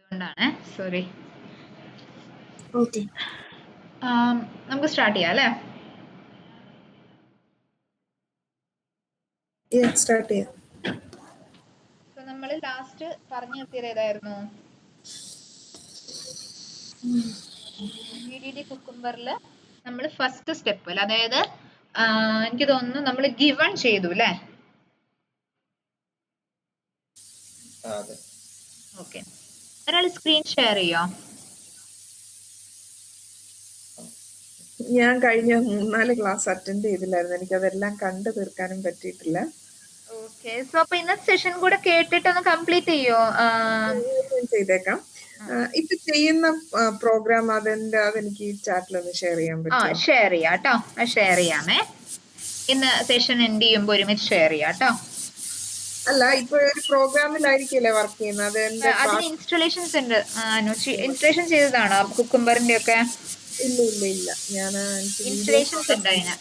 അതുകൊണ്ടാണ് sorry. Okay, നമുക്ക് start ചെയ്യാം അല്ലേ? സ്റ്റാർട്ട് ചെയ്യാം. സോ നമ്മൾ ലാസ്റ്റ് പറഞ്ഞു നിർത്തിയത് ഏതായിരുന്നു? GDD കുക്കുംബറിൽ നമ്മൾ ഫസ്റ്റ് സ്റ്റെപ്പിൽ, അതായത് എനിക്ക് തോന്നുന്നു നമ്മൾ ഗിവൺ ചെയ്തു അല്ലേ? ഓക്കെ, ഒരാൾ സ്ക്രീൻ ഷെയർ ചെയ്യോ? ഞാൻ കഴിഞ്ഞ 3-4 ക്ലാസ് അറ്റൻഡ് ചെയ്തില്ലായിരുന്നു, എനിക്ക് അതെല്ലാം കണ്ടു തീർക്കാനും പറ്റിയിട്ടില്ല. ഓക്കെ, സോ അപ്പൊ ഇന്നത്തെ സെഷൻ കൂടെ കേട്ടിട്ട് ഒന്ന് കംപ്ലീറ്റ് ചെയ്യോ? ചെയ്തേക്കാം. ഇപ്പൊ ചെയ്യുന്ന പ്രോഗ്രാം അതെനിക്ക് ചാറ്റിലൊന്ന് ഷെയർ ചെയ്യാൻ പറ്റുമോ? ഷെയർ ചെയ്യാം കേട്ടോ, ഷെയർ ചെയ്യാമേ. ഇന്ന് സെഷൻ എൻഡ് ചെയ്യുമ്പോൾ ഒരുമിച്ച് ഷെയർ ചെയ്യാം കേട്ടോ. അല്ല, ഇപ്പൊ ഒരു പ്രോഗ്രാമിലായിരിക്കില്ലേ വർക്ക് ചെയ്യുന്നത്? അതിന് ഇൻസ്റ്റലേഷൻസ് ഉണ്ട്. ഇൻസ്റ്റലേഷൻ ചെയ്തതാണോ കുക്കുംബറിന്റെ ഒക്കെ? ഇല്ല, ഞാൻ ഇൻസ്റ്റലേഷൻസ് ഉണ്ട് അതിന്.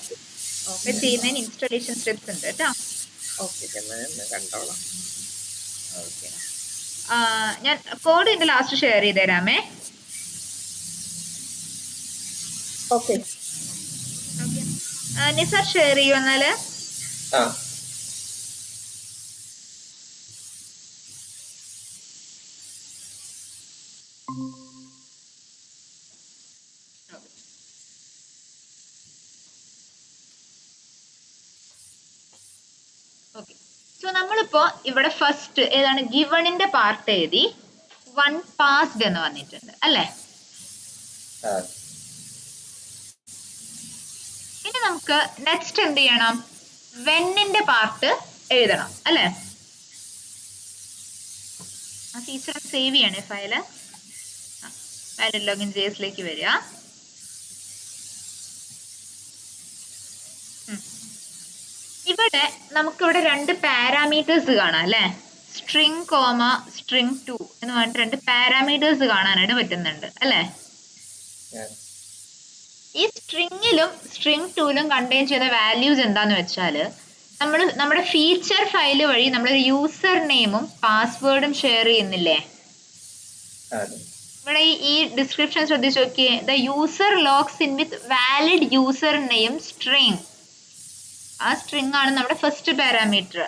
ചെയ്യുന്നതിന് ഇൻസ്റ്റലേഷൻ സ്റ്റെപ്സ് ഉണ്ട് കേട്ടോ. കണ്ടോളാം. ഓക്കെ, ഞാൻ കോഡ് ഇതിന്റെ ലാസ്റ്റ് ഷെയർ ചെയ്ത് തരാമേ. ഓക്കെ, നിസാർ ഷെയർ ചെയ്യൂ എന്നാല്. ഓക്കെ, സോ നമ്മളിപ്പോ ഇവിടെ ഫസ്റ്റ് ഏതാണ് ഗിവണിന്റെ പാർട്ട് എഴുതി, വൺ പാസ്ഡ് എന്ന് വന്നിട്ടുണ്ട് അല്ലേ? ഇനി നമുക്ക് നെക്സ്റ്റ് എന്ത് ചെയ്യണം? വെന്നിന്റെ പാർട്ട് എഴുതണം അല്ലേ? ടീച്ചർ സേവ് ചെയ്യണേ ഫയല്. ഫയൽ ലോഗിൻ JS-ലേക്ക് വരിക. ഇവിടെ നമുക്കിവിടെ രണ്ട് പാരാമീറ്റേഴ്സ് കാണാം അല്ലെ? സ്ട്രിംഗ് കോമ സ്ട്രിംഗ് 2 എന്ന് പറഞ്ഞിട്ട് രണ്ട് പാരാമീറ്റേഴ്സ് കാണാനായിട്ട് പറ്റുന്നുണ്ട് അല്ലെ? ഈ സ്ട്രിങ്ങിലും സ്ട്രിംഗ് 2ലും കണ്ടെയ്ൻ ചെയ്യുന്ന വാല്യൂസ് എന്താന്ന് വെച്ചാൽ, നമ്മുടെ ഫീച്ചർ ഫയൽ വഴി നമ്മൾ യൂസർ നെയിമും പാസ്വേഡും ഷെയർ ചെയ്യുന്നില്ലേ? ഇവിടെ ഈ ഡിസ്ക്രിപ്ഷൻ ശ്രദ്ധിച്ചു നോക്കിയേ. The user logs in with valid user name string. ആ സ്ട്രിംഗ് ആണ് നമ്മുടെ first parameter.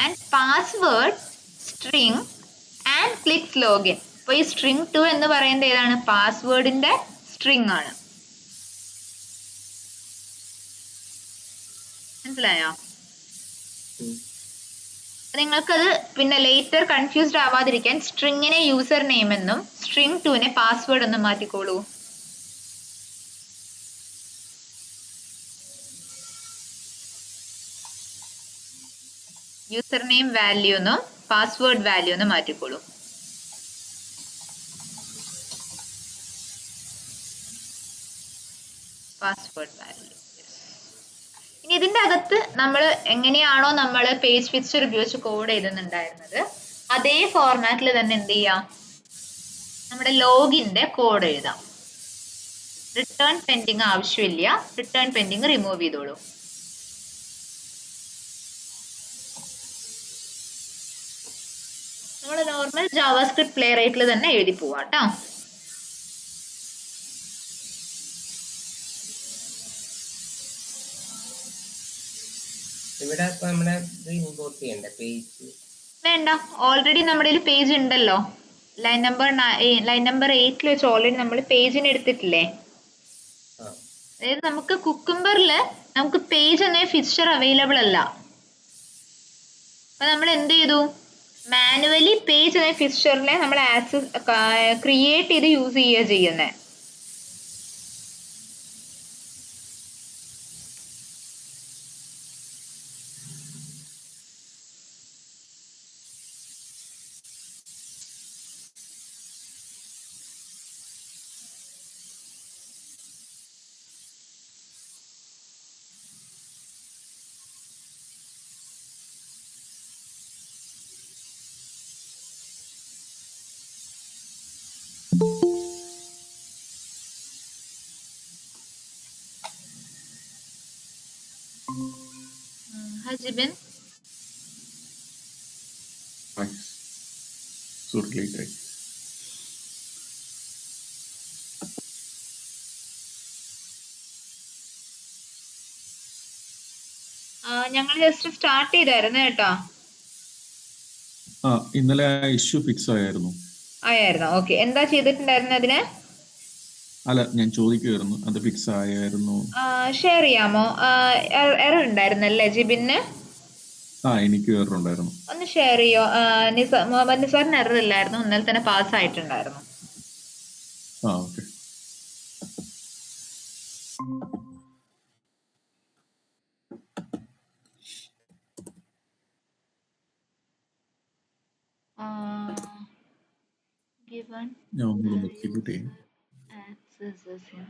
And password string and clicks login. അപ്പൊ ഈ സ്ട്രിംഗ് 2 എന്ന് പറയുന്നത് ഏതാണ്? പാസ്വേഡിന്റെ സ്ട്രിംഗ് ആണ്. മനസ്സിലായോ? നിങ്ങൾക്കത് പിന്നെ ലേറ്റർ കൺഫ്യൂസ്ഡ് ആവാതിരിക്കാൻ സ്ട്രിങ്ങിനെ യൂസർ നെയിം എന്നും സ്ട്രിംഗ് 2നെ പാസ്വേഡ് എന്നും മാറ്റിക്കോളൂ. യൂസർ നെയിം വാല്യൂ എന്നും പാസ്വേഡ് വാല്യൂ എന്നും മാറ്റിക്കോളൂ. Password value. ഇനി ഇതിന്റെ അകത്ത് നമ്മൾ എങ്ങനെയാണോ നമ്മൾ പേജ് ഫിക്ചർ ഉപയോഗിച്ച് കോഡ് എഴുതുന്നുണ്ടായിരുന്നത്, അതേ ഫോർമാറ്റിൽ തന്നെ എന്ത് ചെയ്യാം? നമ്മുടെ ലോഗിന്റെ കോഡ് എഴുതാം. റിട്ടേൺ പെൻഡിങ് ആവശ്യമില്ല, റിട്ടേൺ പെൻഡിങ് റിമൂവ് ചെയ്തോളൂ. നമ്മൾ നോർമൽ ജാവാസ്ക്രിപ്റ്റ് പ്ലേ റൈറ്റിൽ തന്നെ എഴുതി പോവാട്ടോ. വേണ്ട, ഓൾറെഡി നമ്മുടെ പേജ് ഉണ്ടല്ലോ. ലൈൻ നമ്പർ 8 വെച്ച് ഓൾറെഡി നമ്മൾ പേജിന് എടുത്തിട്ടില്ലേ? അതായത് നമുക്ക് കുക്കുംബറിൽ നമുക്ക് പേജ് എന്ന ഫീച്ചർ അവൈലബിൾ അല്ല. അപ്പൊ നമ്മൾ എന്ത് ചെയ്തു? മാനുവലി പേജ് എന്ന ഫീച്ചറിനെ നമ്മൾ ആക്സസ് ക്രിയേറ്റ് ചെയ്ത് യൂസ് ചെയ്യുക ചെയ്യുന്നത്. Hajibin. related. ഞങ്ങൾ ജസ്റ്റ് സ്റ്റാർട്ട് ചെയ്തായിരുന്നു കേട്ടോ. ഇന്നലെ ആ ഇഷ്യൂ ഫിക്സ് ആയിരുന്നു. ഓക്കെ. എന്താ ചെയ്തിട്ടുണ്ടായിരുന്നു അതിന്? അല്ല, ഞാൻ ചോദിക്കുമായിരുന്നു അത് ഫിക്സ് ആയായിരുന്നു. ഷെയർ ചെയ്യാമോ? എറർ ഉണ്ടായിരുന്നല്ലേ ജിബിന്? എനിക്ക് എറർ ഉണ്ടായിരുന്നു. ഒന്ന് ഷെയർ ചെയ്യോ? മുഹമ്മദ് നിസാറിന് എറർ ഇല്ലായിരുന്നു, ഇന്നലെ തന്നെ പാസ് ആയിട്ടുണ്ടായിരുന്നു. ഓക്കെ. Given ഞാൻ ഒന്നുകൂടെ എക്സിക്യൂട്ട് ചെയ്യും. accesses here.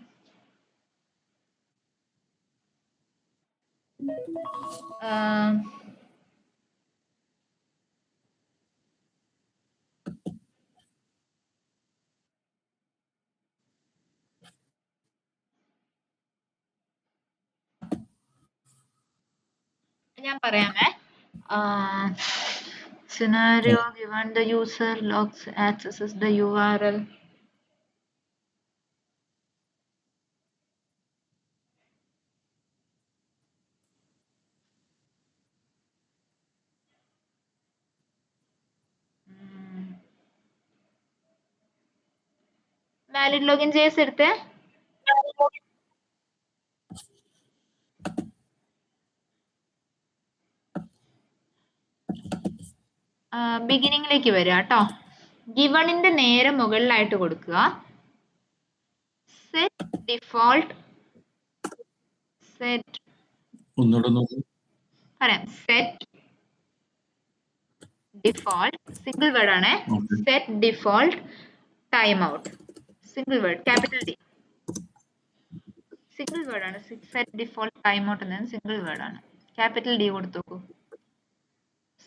ഞാൻ പറയാമേ. Scenario given the user logs accesses the URL. Valid login JS എടുത്തേ. ബിഗിനിങ്ങിലേക്ക് വരിക കേട്ടോ. ഗിവണിന്റെ നേരെ മുകളിലായിട്ട് കൊടുക്കുക സെറ്റ് ഡിഫോൾട്ട്. സെറ്റ് പറയാം. സെറ്റ് ഡിഫോൾട്ട് സിംഗിൾ വേർഡ് ആണ്. Set default time out single word, capital D. Single word ആണ്. സെറ്റ് ഡിഫോൾട്ട് ടൈം ഔട്ട് എന്നത് സിംഗിൾ വേർഡ് ആണ്. ക്യാപിറ്റൽ ഡി കൊടുത്തു നോക്കൂ.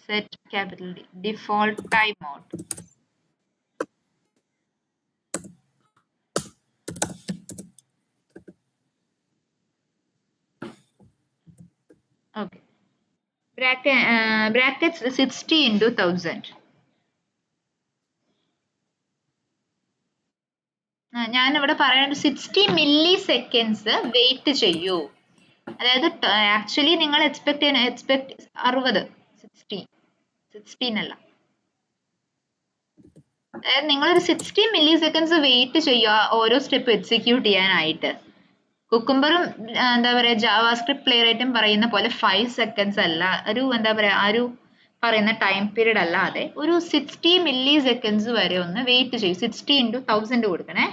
Set capital D default time out. Okay. brackets 60 into 1000. ഞാൻ ഇവിടെ പറയുന്നത് 60 milli seconds wait ചെയ്യൂ. അതായത് ആക്ച്വലി നിങ്ങൾ എക്സ്പെക്ട് 60, 16 അല്ല. അതായത് നിങ്ങളൊരു 60 മില്ലി സെക്കൻഡ്സ് വെയിറ്റ് ചെയ്യുക ഓരോ സ്റ്റെപ്പ് എക്സിക്യൂട്ട് ചെയ്യാനായിട്ട്. കുക്കുംബറും എന്താ പറയാ ജാവാസ്ക്രിപ്റ്റ് പ്ലേ റൈറ്റും പറയുന്ന പോലെ 5 സെക്കൻഡ്സ് അല്ല, ഒരു എന്താ പറയാ ആ ഒരു പറയുന്ന ടൈം പീരീഡ് അല്ലാതെ ഒരു 60 മില്ലി സെക്കൻഡ്സ് വരെ ഒന്ന് വെയിറ്റ് ചെയ്യും. 60 into 1000 കൊടുക്കണേ.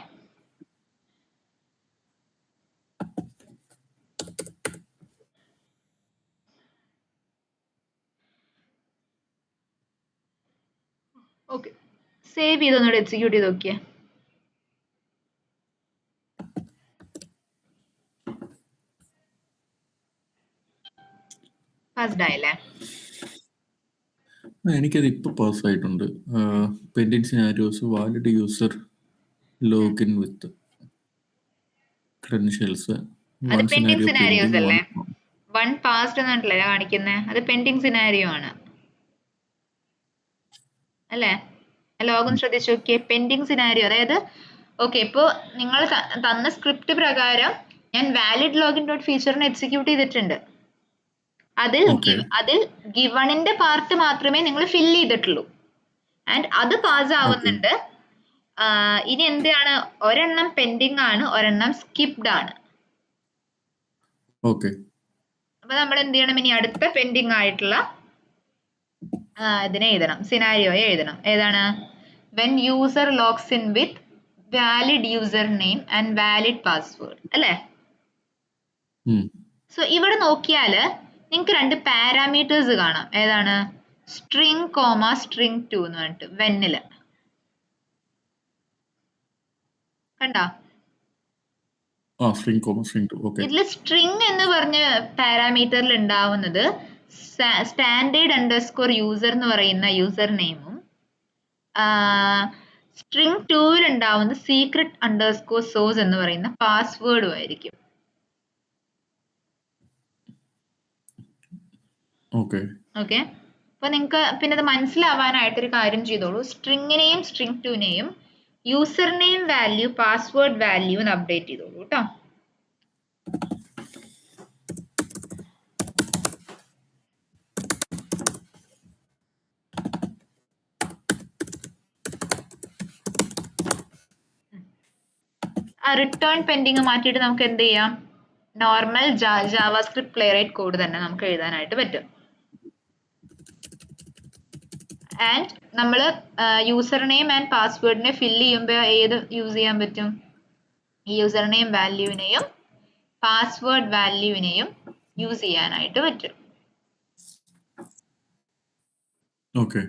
ഓക്കെ, സേവ് ചെയ്തൊന്നുകൂടെ എക്സിക്യൂട്ട് ചെയ്ത് നോക്കിയേ. പാസ്ഡ് ആയില്ലേ? എനിക്കത് ഇപ്പൊ പാസ് ആയിട്ടുണ്ട്. Pending scenarios valid user login വിത്ത് ക്രെഡൻഷ്യൽസ്. അത് പെൻഡിങ് സിനാരിയോസ് അല്ലേ? 1 പാസ്ഡ് എന്നാണല്ലേ കാണിക്കുന്നത്, അത് പെൻഡിങ് സിനാരിയോ ആണ് അല്ലേ? ലോഗിൻ ശ്രദ്ധിച്ചു നോക്കിയേ. പെൻഡിങ് സിനാരിയോ അതായത് ഓക്കെ, ഇപ്പോൾ നിങ്ങൾ തന്ന സ്ക്രിപ്റ്റ് പ്രകാരം ഞാൻ വാലിഡ് ലോഗിൻ ഡോട്ട് ഫീച്ചറിനെ എക്സിക്യൂട്ട് ചെയ്തിട്ടുണ്ട്. അതിൽ ഗിവണിന്റെ പാർട്ട് മാത്രമേ നിങ്ങൾ ഫില്ല് ചെയ്തിട്ടുള്ളൂ ആൻഡ് അത് പാസ് ആവുന്നുണ്ട്. ഇനി എന്താണ്, ഒരെണ്ണം പെൻഡിങ് ആണ്, ഒരെണ്ണം സ്കിപ്ഡ് ആണ്. അപ്പൊ നമ്മൾ എന്ത് ചെയ്യണം, ഇനി അടുത്ത പെൻഡിങ് ആയിട്ടുള്ള ഇതിനെ എഴുതണം, സിനാരിയോയെ എഴുതണം. ഏതാണ്? When user logs in with valid user name and valid password അല്ലേ? സോ ഇവിടെ നോക്കിയാല് നിങ്ങൾക്ക് 2 പാരാമീറ്റേഴ്സ് കാണാം. ഏതാണ്? സ്ട്രിംഗ് കോമ സ്ട്രിംഗ് 2 എന്ന് പറഞ്ഞിട്ട് വെന്നില് കണ്ടോ? ഇതില് സ്ട്രിംഗ് എന്ന് പറഞ്ഞ പാരാമീറ്ററിൽ ഉണ്ടാവുന്നത് സ്റ്റാൻഡേർഡ് അണ്ടർസ്കോർ യൂസർ എന്ന് പറയുന്ന യൂസർ നെയിമും സ്ട്രിംഗ് 2 ഉണ്ടാവുന്നത് സീക്രട്ട് അണ്ടർസ്കോർ സോഴ്സ് എന്ന് പറയുന്ന പാസ്വേഡും ആയിരിക്കും. ഓക്കെ, അപ്പൊ നിങ്ങൾക്ക് പിന്നെ അത് മനസ്സിലാവാനായിട്ടൊരു കാര്യം ചെയ്തോളൂ. സ്ട്രിങ്ങിനെയും സ്ട്രിങ് ടുവിനെയും user name value password value എന്ന് അപ്ഡേറ്റ് ചെയ്തോളൂ കേട്ടോ. ആ റിട്ടേൺ പെൻഡിങ് മാറ്റിയിട്ട് നമുക്ക് എന്ത് ചെയ്യാം, നോർമൽ ജാവാസ്ക്രിപ്റ്റ് പ്ലേറൈറ്റ് കോഡ് തന്നെ നമുക്ക് എഴുതാനായിട്ട് പറ്റും. ആൻഡ് നമ്മൾ യൂസർ നെയിം ആൻഡ് പാസ്വേഡിനെ ഫില്ല് ചെയ്യുമ്പോൾ ഏത് യൂസ് ചെയ്യാൻ പറ്റും, യൂസർ നെയിം വാല്യൂവിനെയും പാസ്വേഡ് വാല്യൂവിനെയും യൂസ് ചെയ്യാനായിട്ട് പറ്റും. ഓക്കെ.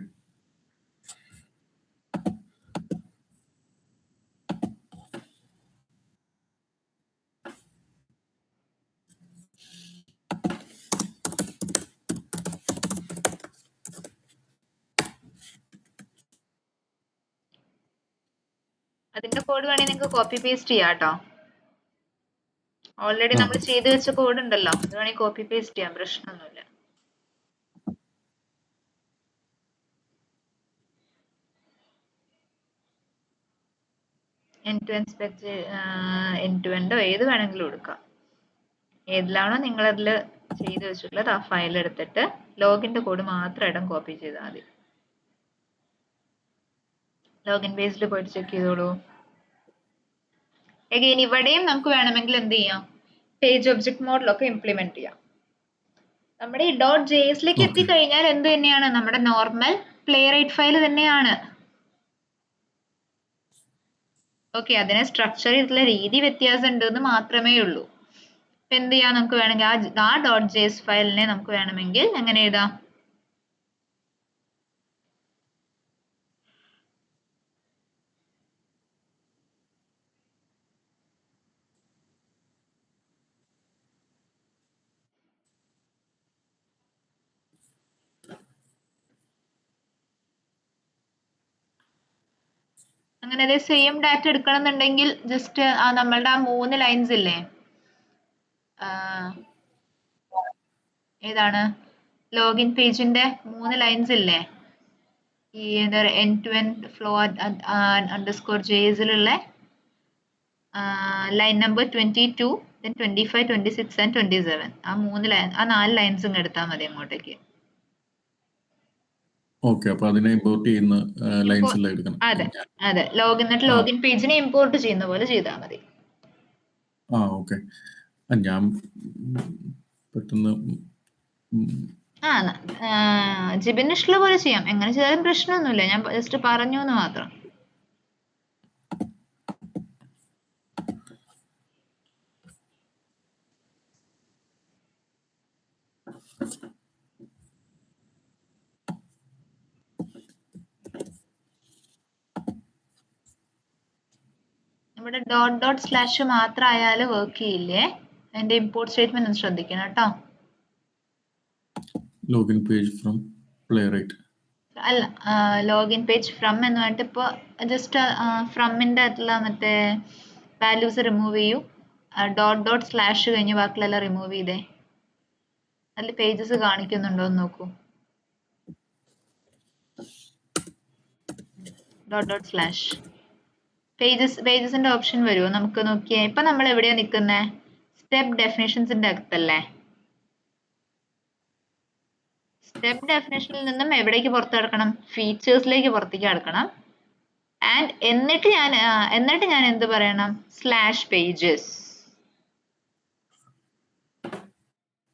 അതിന്റെ കോഡ് വേണമെങ്കിൽ നിങ്ങൾക്ക് കോപ്പി പേസ്റ്റ് ചെയ്യാം കേട്ടോ. ഓൾറെഡി നമ്മൾ ചെയ്തു വെച്ച കോഡ് ഉണ്ടല്ലോ, അത് വേണമെങ്കിൽ കോപ്പി പേസ്റ്റ് ചെയ്യാം, പ്രശ്നമൊന്നുമില്ല. എൻഡ് ടു എൻഡോ ഏത് വേണമെങ്കിലും എടുക്കാം. ഏതിലാണോ നിങ്ങൾ അതിൽ ചെയ്തു വെച്ചിട്ടുള്ളത് ആ ഫയൽ എടുത്തിട്ട് ലോഗിന്റെ കോഡ് മാത്രമായിട്ടും കോപ്പി ചെയ്താൽ മതി. ലോഗിൻ പേജിൽ പോയിട്ട് ചെക്ക് ചെയ്തോളൂ. എഗെയിൻ ഇവിടെയും നമുക്ക് വേണമെങ്കിൽ എന്ത് ചെയ്യാം, പേജ് ഒബ്ജക്ട് മോഡിലൊക്കെ ഇംപ്ലിമെന്റ് ചെയ്യാം. നമ്മുടെ ഈ .js എത്തിക്കഴിഞ്ഞാൽ എന്ത് തന്നെയാണ്, നമ്മുടെ നോർമൽ പ്ലേറൈറ്റ് ഫയൽ തന്നെയാണ്. ഓക്കെ, അതിനെ സ്ട്രക്ചർ ചെയ്തിട്ടുള്ള രീതി വ്യത്യാസം ഉണ്ടെന്ന് മാത്രമേ ഉള്ളൂ. ഇപ്പൊ എന്ത് ചെയ്യാം, നമുക്ക് വേണമെങ്കിൽ ആ .js ഫയലിനെ നമുക്ക് വേണമെങ്കിൽ എങ്ങനെ എഴുതാം, അങ്ങനെ അതേ സെയിം ഡാറ്റ എടുക്കണം എന്നുണ്ടെങ്കിൽ ജസ്റ്റ് നമ്മളുടെ ആ 3 ലൈൻസ് ഇല്ലേ, ഏതാണ് ലോഗിൻ പേജിന്റെ 3 ലൈൻസ് ഇല്ലേ, ഈ എന്താ പറയുക end to end flow _js line number 22, then 25, 26 and 27, ആ 4 ലൈൻസും എടുത്താൽ മതി അങ്ങോട്ടേക്ക്. ഓക്കെ, അപ്പൊ അതിനെ ഇമ്പോർട്ട് ചെയ്യുന്ന ലൈൻസ് എല്ലാം എടുക്കണം. അതെ അതെ, ലോഗിൻ പേജിനെ ഇമ്പോർട്ട് ചെയ്യുന്ന പോലെ ചെയ്താൽ മതി. ഓക്കെ. ഞാൻ പെട്ടെന്ന് ജിബിന് ഇഷ്ടമുള്ള പോലെ ചെയ്യാം, എങ്ങനെ ചെയ്താലും പ്രശ്നമൊന്നുമില്ല, ഞാൻ ജസ്റ്റ് പറഞ്ഞു എന്ന് മാത്രം. ഇവിടെ // മാത്രം ആയാലും വർക്ക് ചെയ്യില്ലേ, അതിന്റെ ഇമ്പോർട്ട് സ്റ്റേറ്റ്മെന്റ് ഒന്ന് ശ്രദ്ധിക്കണം കേട്ടോ. ലോഗിൻ പേജ് ഫ്രം പ്ലേറൈറ്റ് അല്ല, ലോഗിൻ പേജ് ഫ്രം എന്ന് പറഞ്ഞിട്ട് ഇപ്പോൾ ജസ്റ്റ് ഫ്രമിന്റെ അകത്തുള്ള മറ്റേ വാല്യൂസ് റിമൂവ് ചെയ്യൂ, // കഴിഞ്ഞ് ബാക്കിയെല്ലാം റിമൂവ് ചെയ്തേ. അതിൽ പേജസ് കാണിക്കുന്നുണ്ടോ എന്ന് നോക്കൂ. // പേജസിന്റെ ഓപ്ഷൻ വരുമോ നമുക്ക് നോക്കിയേ. ഇപ്പൊ നമ്മൾ എവിടെയാ നിൽക്കുന്നത്, സ്റ്റെപ്പ് ഡെഫിനിഷൻസിന്റെ അകത്തല്ലേ. സ്റ്റെപ്പ് ഡെഫിനിഷനിൽ നിന്നും എവിടേക്ക് പുറത്ത് കിടക്കണം, ഫീച്ചേഴ്സിലേക്ക് പുറത്തേക്ക് കിടക്കണം. ആൻഡ് എന്നിട്ട് ഞാൻ എന്ത് പറയണം, /pages.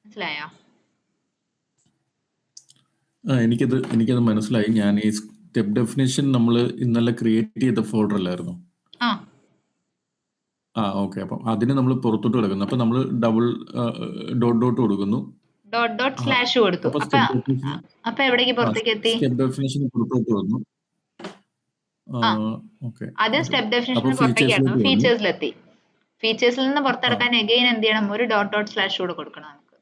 മനസ്സിലായോ? എനിക്കത് മനസ്സിലായി. ഞാൻ ഈ സ്റ്റെപ്പ് ഡെഫിനേഷൻ നമ്മൾ ഇന്നലെ ക്രിയേറ്റ് ചെയ്ത ഫോൾഡർ അല്ലായിരുന്നു. ഓക്കെ. അപ്പം അതിന് നമ്മൾ പുറത്തോട്ട് കിടക്കുന്നു. അപ്പൊ നമ്മൾ ഡബിൾ ഡോട്ട് കൊടുക്കുന്നു, // കൊടുത്തു. അപ്പൊ എവിടേക്ക് പുറത്തേക്ക് എത്തി, സ്റ്റെപ്പ് ഡെഫിനേഷൻ പുറത്തോട്ട് വന്നു. ആദ്യം സ്റ്റെപ്പ് ഡെഫിനേഷൻ പുറത്തേക്കായിരുന്നു, ഫീച്ചേഴ്സിലെത്തി. ഫീച്ചേഴ്സിൽ നിന്ന് പുറത്തെടുക്കാൻ എഗെയിൻ എന്ത് ചെയ്യണം, ഒരു // കൂടെ കൊടുക്കണം നമുക്ക്.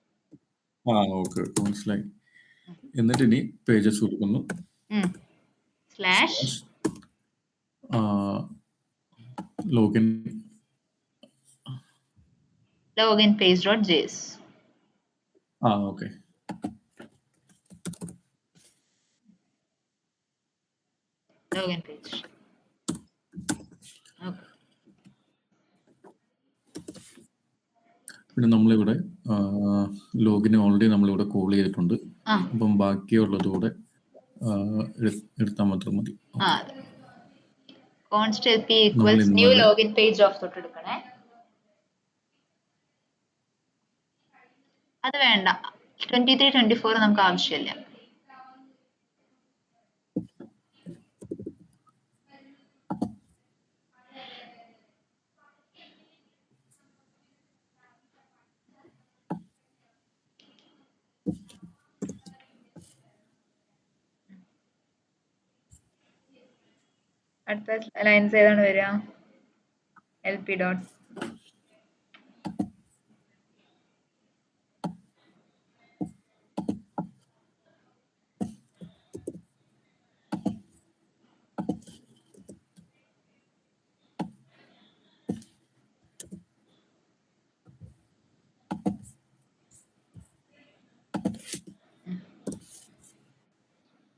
ഓക്കെ, മനസ്സിലായി. എന്നിട്ട് ഇനി പേജസ് കൊടുക്കുന്നു, login page.js. Okay. Login page. Okay. പിന്നെ നമ്മളിവിടെ ലോഗിന് ഓൾറെഡി നമ്മളിവിടെ കോൾ ചെയ്തിട്ടുണ്ട്. ആ അപ്പം ബാക്കിയുള്ളത് കൂടെ എടുത്താൽ മാത്രം മതി. ആ കോൺസ്റ്റ് എൽ പി നമ്മൾ ഈക്വൽസ് ന്യൂ ഇന്നലെ ലോഗിൻ പേജ് ഓഫ് തൊട്ട് എടുക്കണേ. അത് വേണ്ട, 23 24 നമുക്ക് ആവശ്യമില്ല. അടുത്ത ലൈൻസ് ഏതാണ് വരിക? എൽ പി ഡോട്ട്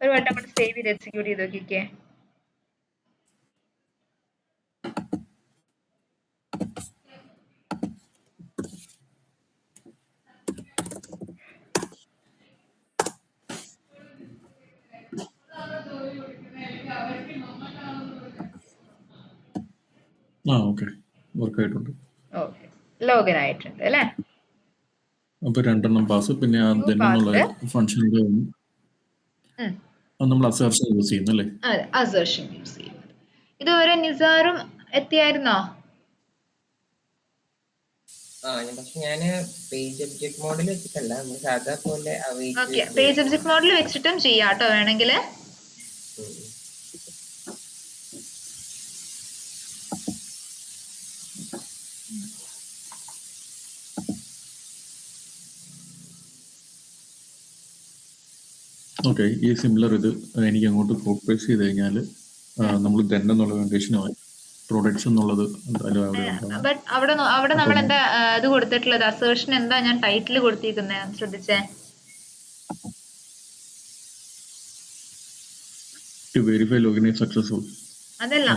ഒരു വട്ടം കൂടെ സേവ് ചെയ്ത് എക്സിക്യൂട്ട് ചെയ്ത് നോക്കിക്കേ. ഓക്കെ വർക്കായിട്ടുണ്ട്. ഓക്കെ, ലോഗിൻ ആയിട്ടുണ്ട് അല്ലേ? അപ്പോൾ 2 പാസ്, പിന്നെ ആ എന്നുള്ള ഫംഗ്ഷനിൽ നമ്മൾ അസേർഷൻ യൂസ് ചെയ്യുന്നല്ലേ? അതെ, അസേർഷൻ യൂസ് ചെയ്യുന്നത്. ഇതുവരെ നിസാറും എത്തിയായിരുന്നോ? പക്ഷെ ഞാന് പേജ് ഒബ്ജക്ട് മോഡിൽ വെച്ചിട്ടല്ല, നമ്മൾ സാധാ പോലെ ഓക്കെ, പേജ് ഒബ്ജക്ട് മോഡിൽ വെച്ചിട്ടും ചെയ്യാം കേട്ടോ വേണമെങ്കിൽ. ഓക്കെ, ഈ സിമിലർ ഇത് എനിക്ക് അങ്ങോട്ട് കോപ്പി പേസ്റ്റ് ചെയ്ത് കഴിഞ്ഞാൽ നമ്മൾ ദെൻ എന്നുള്ള കണ്ടീഷനുമായി പ്രൊഡക്ട്സ് എന്നുള്ളത് എന്തായാലും അവിടെ ഉണ്ടാവും. ബട്ട് അവിടെ നമ്മൾ എന്താ ഇത് കൊടുത്തിട്ടുള്ളത്? അസേർഷൻ എന്താ ഞാൻ ടൈറ്റിൽ കൊടുത്തിരിക്കുന്നത് ശ്രദ്ധിച്ചേ? To verify login is successful. അതല്ല,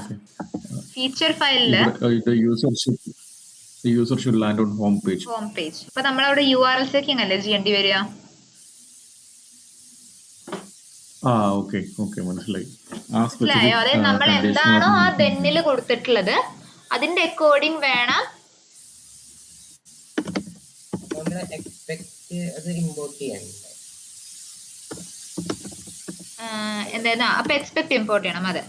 ഫീച്ചർ ഫയലില് user should land on home page. Home page. അപ്പൊ നമ്മൾ അവിടെ URL ചെക്കിംഗ് അല്ലേ ചെയ്യേണ്ടി വരിക? ഓക്കെ മനസ്സിലായി. മനസ്സിലായോ? അതായത് നമ്മൾ എന്താണോ ആ ദെന്നിൽ കൊടുത്തിട്ടുള്ളത് അതിന്റെ അക്കോർഡിംഗ് വേണം എന്താ അപ്പൊ എക്സ്പെക്ട് ഇമ്പോർട്ട് ചെയ്യണം. അതെ,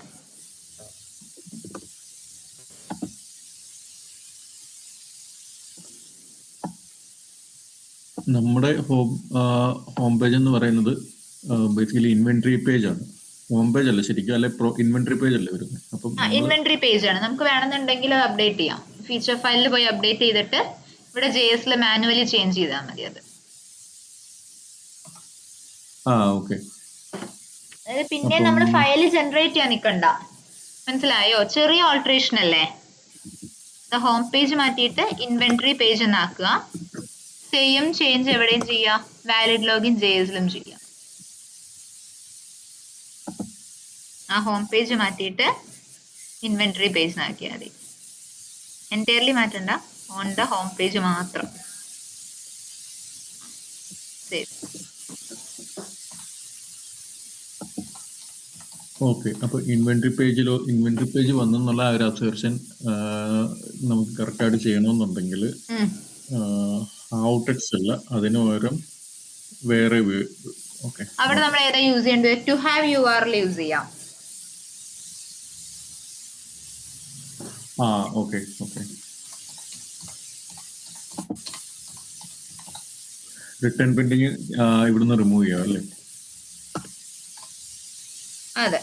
നമ്മുടെ ഹോം പേജ് എന്ന് പറയുന്നത് ബേസിക്കലി ഇൻവെന്ററി പേജ് ആണ്. ഹോം പേജ് അല്ല ശരിക്കും, അല്ലെ ഇൻവെന്ററി പേജ് അല്ലേ വരുന്നത്? അപ്പം ഇൻവെന്ററി പേജ് ആണ്. നമുക്ക് വേണമെന്നുണ്ടെങ്കിൽ അത് അപ്ഡേറ്റ് ചെയ്യാം. ഫീച്ചർ ഫയലിൽ പോയി അപ്ഡേറ്റ് ചെയ്തിട്ട് ഇവിടെ JS മാനുവലി ചേഞ്ച് ചെയ്താൽ മതി അത്. ഓക്കെ. അതായത് പിന്നെ നമ്മൾ ഫയൽ ജനറേറ്റ് ചെയ്യാൻ നിൽക്കണ്ട, മനസ്സിലായോ? ചെറിയ ഓൾട്രേഷൻ അല്ലേ. ഹോം പേജ് മാറ്റിയിട്ട് ഇൻവെന്ററി പേജ് എന്നാക്കുക. സെയിം ചേഞ്ച് എവിടെയും ചെയ്യാം, വാലിഡ് ലോഗിൻ JS-ലും ചെയ്യാം. ആ ഹോം പേജ് മാറ്റിയിട്ട് ഇൻവെന്ററി പേജ് ആക്കിയാൽ മതി. എൻറ്റയർലി മാറ്റണ്ട, ഓൺ ദ ഹോം പേജ് മാത്രം. സേവ്. ഓക്കെ, അപ്പൊ ഇൻവെന്ററി പേജ് വന്നെന്നുള്ള ആ ഒരു അസേർഷൻ നമുക്ക് കറക്റ്റായിട്ട് ചെയ്യണമെന്നുണ്ടെങ്കിൽ ഔട്ടെക്സ് അല്ല, അതിന് പകരം വേറെ ഓക്കെ അവിടെ നമ്മൾ ഏതാ യൂസ് ചെയ്യേണ്ടത്? ടു ഹാവ് URL യൂസ് ചെയ്യാം. ഓക്കെ റിട്ടേൺ പ്രിന്റിങ് ഇവിടുന്ന് റിമൂവ് ചെയ്യാം അല്ലേ? അതെ.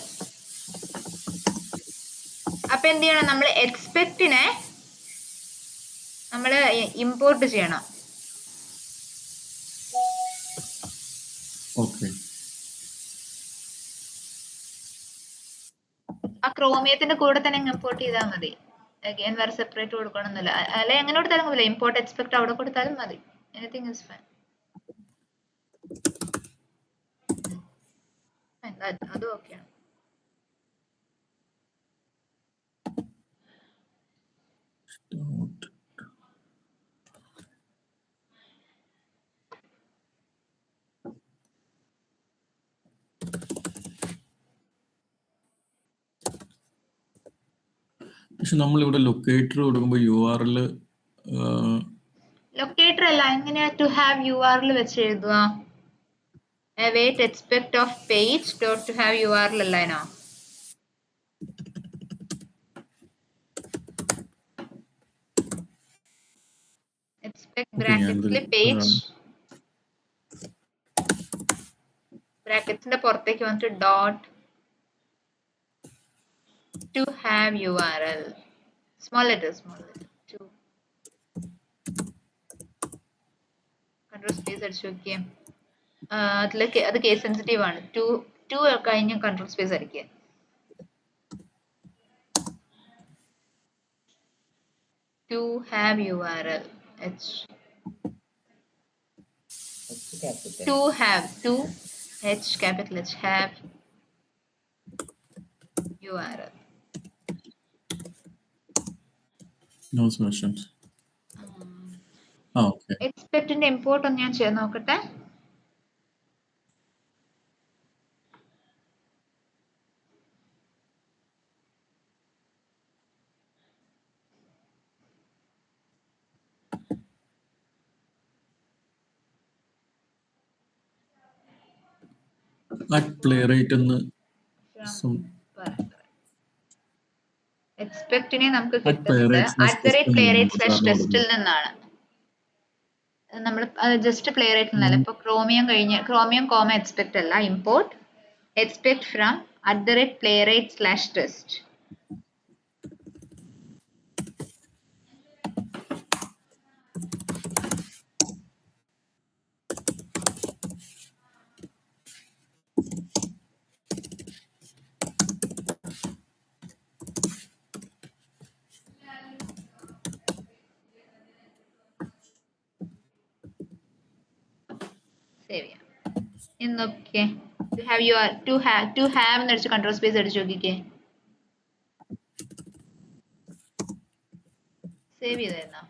അപ്പൊ എന്ത് ചെയ്യണം? നമ്മൾ എക്സ്പെക്റ്റിനെ നമ്മൾ ഇമ്പോർട്ട് ചെയ്യണം. ഓക്കെ, ആ ക്രോമിയത്തിന്റെ കൂടെ തന്നെ ഇമ്പോർട്ട് ചെയ്താൽ മതി. അഗൈൻ വേറെ സെപ്പറേറ്റ് കൊടുക്കണമെന്നില്ല. അല്ലെ എങ്ങനെ കൊടുത്താലും മതി, ഇമ്പോർട്ട് എക്സ്പെക്ട് അവിടെ കൊടുത്താലും മതി. Anything is fine. അത് ഓക്കെയാണ്. പക്ഷെ നമ്മളിവിടെ ലൊക്കേറ്റർ കൊടുക്കുമ്പോൾ URL ലൊക്കേറ്റർ അല്ല, എങ്ങനെയാ ടു ഹാവ് URL വെച്ച് എഴുതുക? await expect of page dot to have URL അല്ലാനോ? expect ബ്രാക്കറ്റില് പേജ്, ബ്രാക്കറ്റിന്റെ പുറത്തേക്ക് വന്നിട്ട് dot to have URL, small letter to control space അടിച്ചു നോക്കിയേ. അതിലേക്ക് അത് കേസ് സെൻസിറ്റീവ് ആണ്. ടു കഴിഞ്ഞ് കൺട്രോൾ സ്പേസ് അടിക്കുക. to have URL to have capital H have URL. no solutions. Okay. എക്സ്പെക്റ്റിന്റെ ഇമ്പോർട്ട് ഒന്ന് ഞാൻ ചെയ്ത് നോക്കട്ടെ. playwright എന്ന് എക്സ്പെക്റ്റിനെ നമുക്ക് കിട്ടുന്നത് @playwright/testൽ നിന്നാണ്. നമ്മൾ ജസ്റ്റ് പ്ലേറൈറ്റ് എന്നല്ല, ഇപ്പൊ ക്രോമിയം കോമ എക്സ്പെക്ട് അല്ല, import expect from @playwright/test. Save ചെയ്യാം. ഇന്നൊക്കെ ടു ഹാവ് എന്ന് അടിച്ച് കൺട്രോൾ സ്പേസ് അടിച്ചു നോക്കിക്കേ. സേവ് ചെയ്തായിരുന്നോ?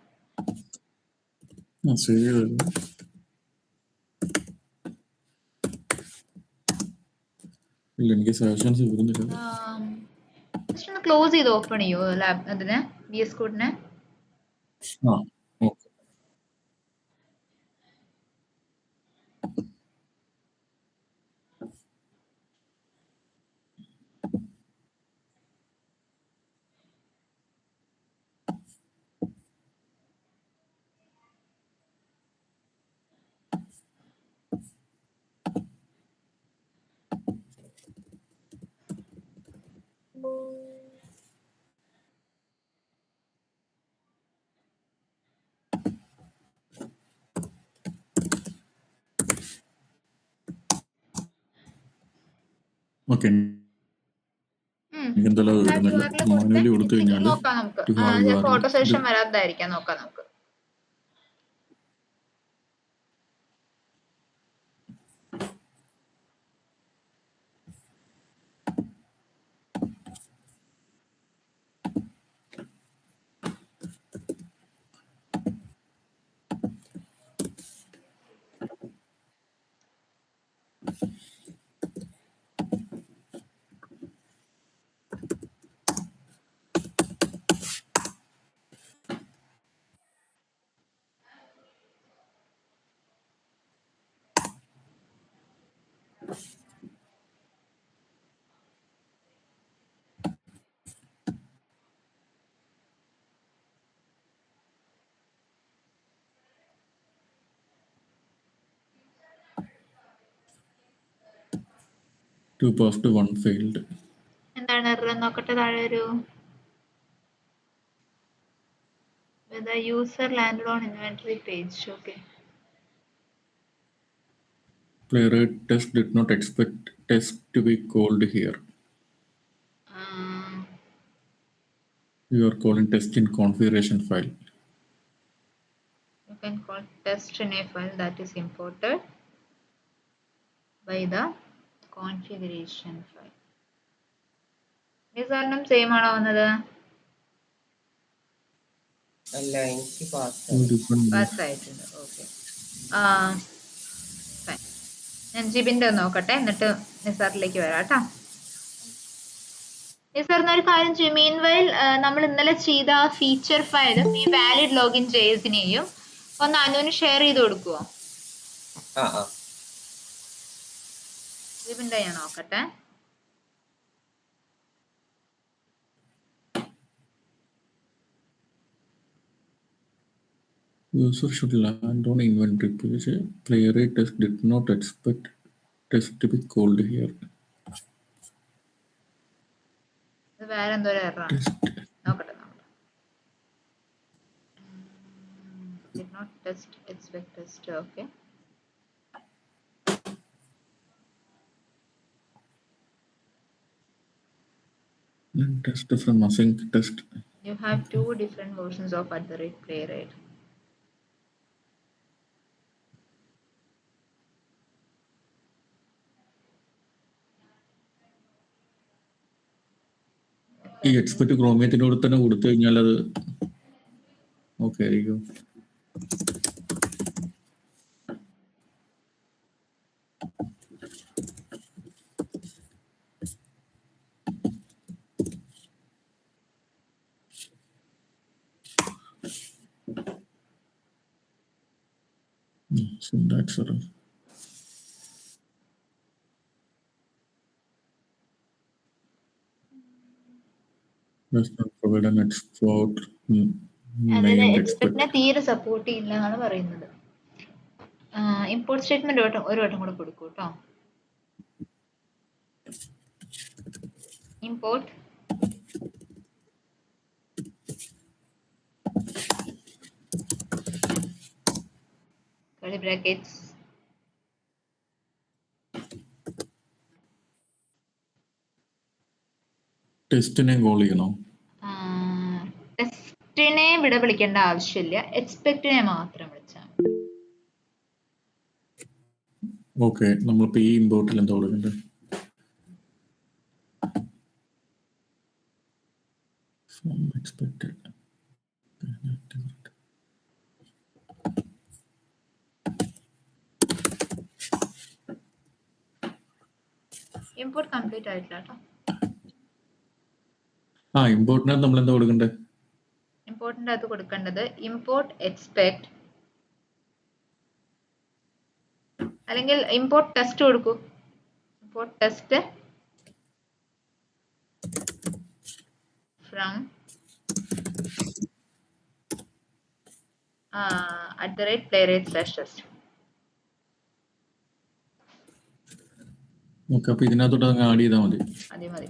എനിക്ക് സജഷൻസ് വരുന്നില്ല. ജസ്റ്റ് ഒന്ന് ക്ലോസ് ചെയ്ത് ഓപ്പൺ ചെയ്യോ ലാബ് അതിന് VS കോഡിനെ. ഓക്കെ. ഓക്കെ, മാനുവലി കൊടുത്തു കഴിഞ്ഞാൽ നോക്കാം നമുക്ക്. ഫോട്ടോ സെഷൻ വരാതായിരിക്കാം, നോക്കാം നമുക്ക്. Two passed, one failed. എന്താണ് എറർ നോക്കട്ടെ. താഴെ ഒരു the user landed on inventory page. Okay. Playwright test did not expect test to be called here. You are calling test in configuration file. You can call test in a file that is imported by the configuration file. Is our name same ആണോ വന്നത്? അല്ല എനിക്ക് pass different പാസ്സായിട്ടുണ്ട്. Okay, fine. ഞാൻ ജിബിന്റെ ഒന്ന് നോക്കട്ടെ, എന്നിട്ട് നിസാറിലേക്ക് വരാം കേട്ടോ. നിസാറിന് ഒരു കാര്യം ചെയ്യും, മീൻ വൈൽ നമ്മൾ ഇന്നലെ ചെയ്ത ആ ഫീച്ചർ ഫയലും ഈ വാലിഡ് ലോഗിൻ ജെയ്സിനെയും ഒന്ന് അനുവിന് ഷെയർ ചെയ്ത് കൊടുക്കുവോ? ആ ആ ജിബിന്റെ ഞാൻ നോക്കട്ടെ. user should land on inventory page. Playwright test did not expect test to be called here. ഇത് വേറെ എന്തോ ഒരു എററാണ്. Test. നോക്കട്ടെ. Did not test, expect test. Okay. Then test from async test. You have two different versions of @playwright. ഈ expect ക്രോമിയത്തിനോട് തന്നെ കൊടുത്തു കഴിഞ്ഞാൽ അത് ഓക്കെ ആയിരിക്കും. Syntax error. Does not provide an export അതായത് named എക്സ്പെക്റ്റിനെ expect. തീരെ സപ്പോർട്ട് ചെയ്യില്ല എന്നാണ് പറയുന്നത്. ഇമ്പോർട്ട് സ്റ്റേറ്റ്മെന്റ് ഒരു വട്ടം കൂടെ കൊടുക്കൂ കേട്ടോ. ഇമ്പോർട്ട് curly brackets ടെസ്റ്റിനെ കോൾ ചെയ്യണോ? ടെസ്റ്റിനെ ഇവിടെ വിളിക്കേണ്ട ആവശ്യമില്ല, എക്സ്പെക്റ്റിനെ മാത്രം വിളിച്ചാൽ മതി. ഓക്കെ, നമ്മളിപ്പോ ഈ ഇമ്പോർട്ടിൽ എന്താ കൊടുക്കണ്ടേ? Expected. ഇമ്പോർട്ട് കംപ്ലീറ്റ് ആയിട്ടില്ല കേട്ടോ. ഇമ്പോർട്ടിനകത്ത് നമ്മൾ എന്താ കൊടുക്കണ്ടേ? ഇമ്പോർട്ടിന്റെ അത് കൊടുക്കേണ്ടത് ഇമ്പോർട്ട് എക്സ്പെക്ട് അല്ലെങ്കിൽ ഇമ്പോർട്ട് ടെസ്റ്റ് കൊടുക്കൂ. Import test from @playwright/test. Okay, അപ്പൊ ഇതിനകത്തോട്ട് അങ്ങ് ആഡ് ചെയ്താൽ മതി. മതി മതി.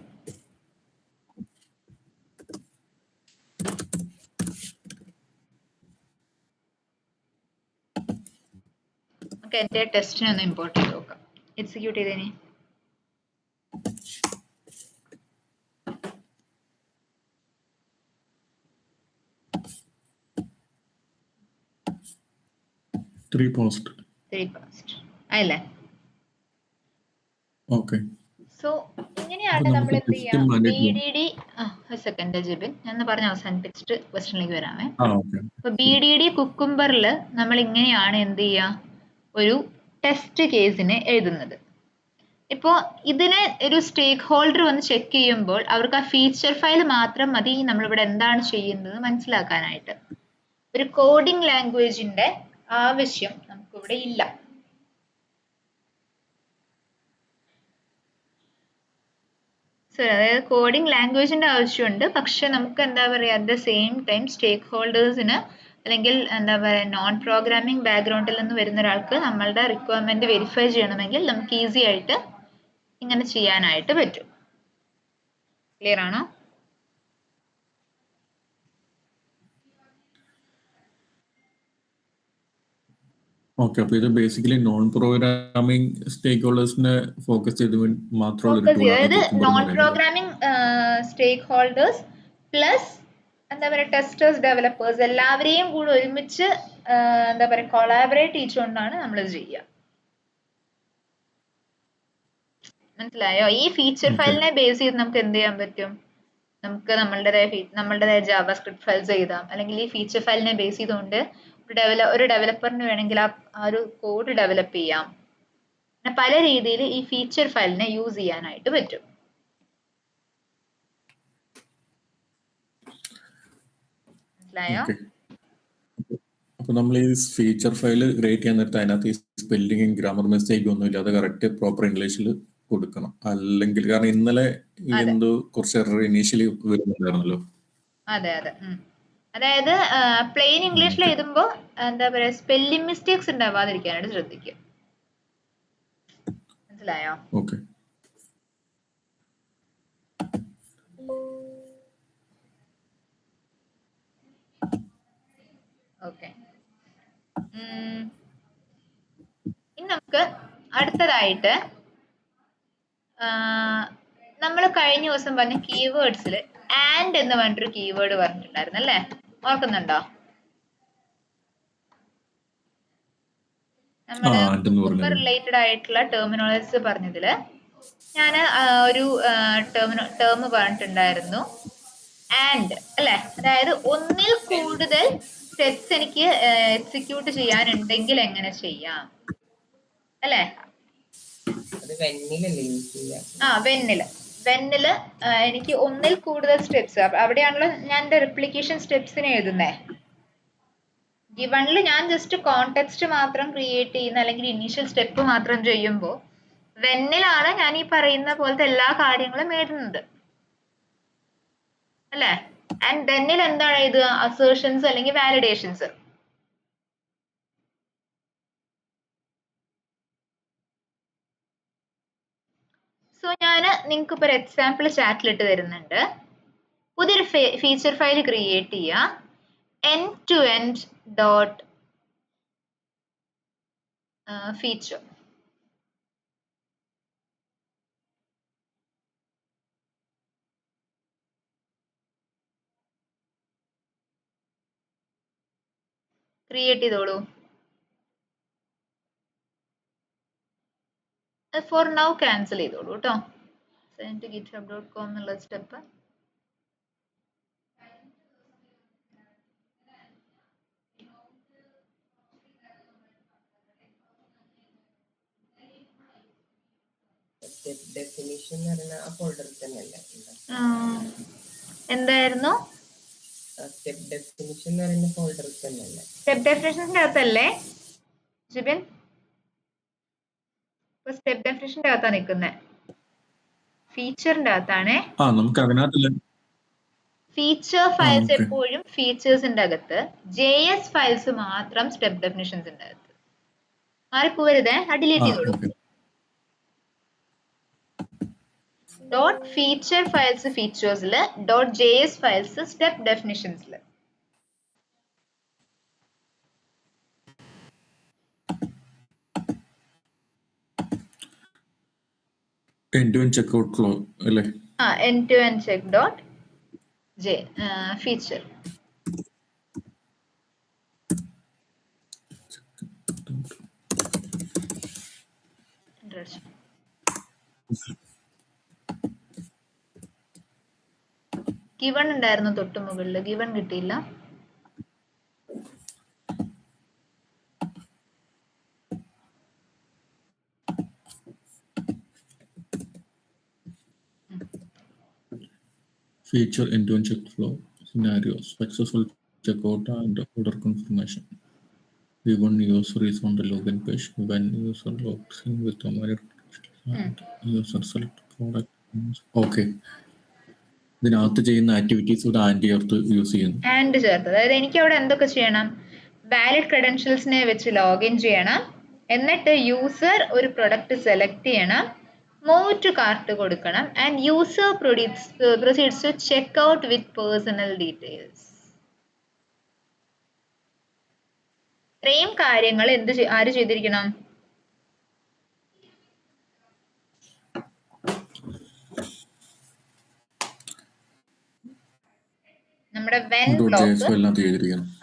നമുക്ക് എൻ്റെ ടെസ്റ്റിനെ ഒന്ന് ഇമ്പോർട്ട് ചെയ്ത് നോക്കാം. എക്സിക്യൂട്ട് ചെയ്തേനെ. ത്രീ പോസ്റ്റ് അല്ലേ? ഓക്കെ. സോ ഇങ്ങനെയാണ് നമ്മൾ എന്ത് ചെയ്യാം. BDD സെക്കൻഡ് ജിബിൻ ഞാൻ പറഞ്ഞ അവസാനിപ്പിച്ചിട്ട് ക്വസ്റ്റ്യനിലേക്ക് വരാമേ. അപ്പൊ BDD കുക്കുംബറിൽ നമ്മൾ ഇങ്ങനെയാണ് എന്ത് ചെയ്യുക, ഒരു ടെസ്റ്റ് കേസിന് എഴുതുന്നത്. ഇപ്പോൾ ഇതിനെ ഒരു സ്റ്റേക്ക് ഹോൾഡർ വന്ന് ചെക്ക് ചെയ്യുമ്പോൾ അവർക്ക് ആ ഫീച്ചർ ഫയൽ മാത്രം മതി നമ്മളിവിടെ എന്താണ് ചെയ്യുന്നത് മനസ്സിലാക്കാനായിട്ട്. ഒരു കോഡിംഗ് ലാംഗ്വേജിന്റെ ആവശ്യം നമുക്കിവിടെ ഇല്ല. അതായത് കോഡിംഗ് ലാംഗ്വേജിന്റെ ആവശ്യമുണ്ട്, പക്ഷെ നമുക്ക് എന്താ പറയുക, അറ്റ് ദ സെയിം ടൈം സ്റ്റേക്ക് ഹോൾഡേഴ്സിന് അല്ലെങ്കിൽ എന്താ പറയുക നോൺ പ്രോഗ്രാമിംഗ് ബാക്ക്ഗ്രൗണ്ടിൽ നിന്ന് വരുന്ന ഒരാൾക്ക് നമ്മളുടെ റിക്വയർമെന്റ് വെരിഫൈ ചെയ്യണമെങ്കിൽ നമുക്ക് ഈസി ആയിട്ട് ഇങ്ങനെ ചെയ്യാനായിട്ട് പറ്റും. ക്ലിയർ ആണോ? ഓക്കെ, അപ്പൊ ഇത് ബേസിക്കലി നോൺ പ്രോഗ്രാമിംഗ് സ്റ്റേക്ക് ഹോൾഡേഴ്സിനെ ഫോക്കസ് ചെയ്ത് മാത്രമുള്ള നോൺ പ്രോഗ്രാമിംഗ് സ്റ്റേക്ക് ഹോൾഡേഴ്സ് പ്ലസ് എന്താ പറയുക ടെസ്റ്റേഴ്സ് ഡെവലപ്പേഴ്സ് എല്ലാവരെയും കൂടെ ഒരുമിച്ച് എന്താ പറയുക കൊളാബറേറ്റ് ചെയ്തുകൊണ്ടാണ് നമ്മൾ ചെയ്യുക. മനസ്സിലായോ? ഈ ഫീച്ചർ ഫയലിനെ ബേസ് ചെയ്ത് നമുക്ക് എന്ത് ചെയ്യാൻ പറ്റും, നമുക്ക് നമ്മളുടേതായ ജാവാസ്ക്രിപ്റ്റ് ഫയൽസ് എഴുതാം, അല്ലെങ്കിൽ ഈ ഫീച്ചർ ഫയലിനെ ബേസ് ചെയ്തുകൊണ്ട് ഒരു ഡെവലപ്പറിന് വേണമെങ്കിൽ ആ ഒരു കോഡ് ഡെവലപ്പ് ചെയ്യാം. അങ്ങനെ പല രീതിയിൽ ഈ ഫീച്ചർ ഫയലിനെ യൂസ് ചെയ്യാനായിട്ട് പറ്റും. മനസ്സിലായോ? ഓക്കെ. അപ്പൊ നമ്മൾ ഈ ഫീച്ചർ ഫയൽ ക്രിയേറ്റ് ചെയ്യാൻ നേരത്തെ അതിനകത്ത് ഈ സ്പെല്ലിങ്ങും ഗ്രാമർ മിസ്റ്റേക്കും ഒന്നും ഇല്ലാതെ കറക്റ്റ് പ്രോപ്പർ ഇംഗ്ലീഷിൽ കൊടുക്കണം. അല്ലെങ്കിൽ കാരണം ഇന്നലെ ഈ അതെ. എന്തോ കുറച്ച് എറർ ഇനീഷ്യലി വരുന്നുണ്ടായിരുന്നല്ലോ. അതെ അതെ. അതായത് പ്ലെയിൻ ഇംഗ്ലീഷിൽ ഓക്കെ. എഴുതുമ്പോൾ എന്താ പറയാ, സ്പെല്ലിംഗ് മിസ്റ്റേക്സ് ഉണ്ടാവാതിരിക്കാനായിട്ട് ശ്രദ്ധിക്കുക. മനസ്സിലായോ? ഓക്കെ. ഓക്കെ. ഇനി നമുക്ക് അടുത്തതായിട്ട് നമ്മൾ കഴിഞ്ഞ ദിവസം പറഞ്ഞ കീവേഡ്സിൽ ആൻഡ് എന്ന് പറഞ്ഞിട്ടൊരു കീവേഡ് പറഞ്ഞിട്ടുണ്ടായിരുന്നു അല്ലേ? ഓർക്കുന്നുണ്ടോ? നമ്മള് ആൻഡെന്ന് കുക്കുംബർ പറഞ്ഞത്. റിലേറ്റഡ് ആയിട്ടുള്ള ടെർമിനോളജീസ് പറഞ്ഞതില് ഞാൻ ഒരു ടേം പറഞ്ഞിട്ടുണ്ടായിരുന്നു, ആൻഡ് അല്ലെ? അതായത് ഒന്നിൽ കൂടുതൽ സ്റ്റെപ്സ് എനിക്ക് എക്സിക്യൂട്ട് ചെയ്യാനുണ്ടെങ്കിൽ എങ്ങനെ ചെയ്യാം അല്ലെ? അത് വെന്നിലല്ലേ യൂസ് ചെയ്യാ? വെന്നില് എനിക്ക് ഒന്നിൽ കൂടുതൽ സ്റ്റെപ്സ്, അവിടെയാണല്ലോ ഞാൻ എന്റെ റിപ്ലിക്കേഷൻ സ്റ്റെപ്സിന് എഴുതുന്നേ. ഗിവണിൽ ഞാൻ ജസ്റ്റ് കോണ്ടെക്സ്റ്റ് മാത്രം ക്രിയേറ്റ് ചെയ്യുന്ന അല്ലെങ്കിൽ ഇനീഷ്യൽ സ്റ്റെപ്പ് മാത്രം ചെയ്യുമ്പോൾ വെന്നിലാണ് ഞാൻ ഈ പറയുന്ന പോലത്തെ എല്ലാ കാര്യങ്ങളും എഴുതുന്നത് അല്ലെ? ആൻഡ് ദെന്നിൽ എന്താണ് എഴുതുക? അസേർഷൻസ് അല്ലെങ്കിൽ വാലിഡേഷൻസ്. സോ ഞാൻ നിങ്ങൾക്ക് ഇപ്പോൾ ഒരു എക്സാമ്പിൾ ചാറ്റിലിട്ട് തരുന്നുണ്ട്. പുതിയൊരു ഫീച്ചർ ഫയൽ ക്രിയേറ്റ് ചെയ്യുക, end-to-end dot feature. ക്രിയേറ്റ് ചെയ്തോളൂ. ഫോർ നൗ ക്യാൻസൽ ചെയ്തോളൂ കേട്ടോ. സെൻഡ് ടു github.com എന്നുള്ള സ്റ്റെപ്പ്. ഡെഫിനിഷൻ എന്ന് പറയുന്ന ആ ഫോൾഡറിൽ തന്നെയല്ലേ? എന്തായിരുന്നു? സ്റ്റെപ്പ് ഡെഫിനിഷൻ എന്ന് പറയുന്ന ഫോൾഡറിൽ തന്നെയല്ലേ? സ്റ്റെപ്പ് ഡെഫിനിഷന്റെ അകത്തല്ലേ ജിബിൻ? ഇപ്പൊ സ്റ്റെപ്പ് ഡെഫിനിഷന്റെ അകത്താ നിൽക്കുന്നത്, ഫീച്ചറിന്റെ അകത്താണേ. നമുക്ക് അതിനകത്തില്ല. Feature files okay. എപ്പോഴും ഫീച്ചേഴ്സിന്റെ അകത്ത്, JS ഫയൽസ് മാത്രം സ്റ്റെപ്പ് ഡെഫിനിഷൻസിന്റെ അകത്ത്. മാറിപ്പോവരുതേ, ഡിലീറ്റ് ചെയ്തോളൂ. ഓക്കെ. ഡോട്ട് ഫീച്ചർ ഫയൽസ് ഫീച്ചേഴ്സില്, ഡോട്ട് JS ഫയൽസ് സ്റ്റെപ്പ് ഡെഫിനിഷൻസില്. end-to-end checkout flow അല്ലേ? end-to-end check dot feature. Given ഉണ്ടായിരുന്നു തൊട്ട് മുകളില്, ഗിവൺ കിട്ടിയില്ല. Feature end-to-end check flow scenarios, successful checkout and order confirmation. When user is on the login page, when user logs in with the and user select product. Okay. ഇതിനകത്ത് ചെയ്യുന്ന activities ഇവിടെ and ചേർത്ത് use ചെയ്യുന്നു. And ചേർത്ത്, അതായത് എനിക്ക് അവിടെ എന്തൊക്കെ ചെയ്യണം? വാലിഡ് ക്രെഡൻഷ്യൽസിനെ വെച്ച് ലോഗിൻ ചെയ്യണം, എന്നിട്ട് യൂസർ ഒരു പ്രൊഡക്റ്റ് സെലക്ട് ചെയ്യണം, മൂവ് ടു കാർട്ട് കൊടുക്കണം, and user proceeds to check out with personal details. ഇത്രയും കാര്യങ്ങൾ ആര് ചെയ്തിരിക്കണം? നമ്മുടെ വെൻ ബ്ലോക്ക്,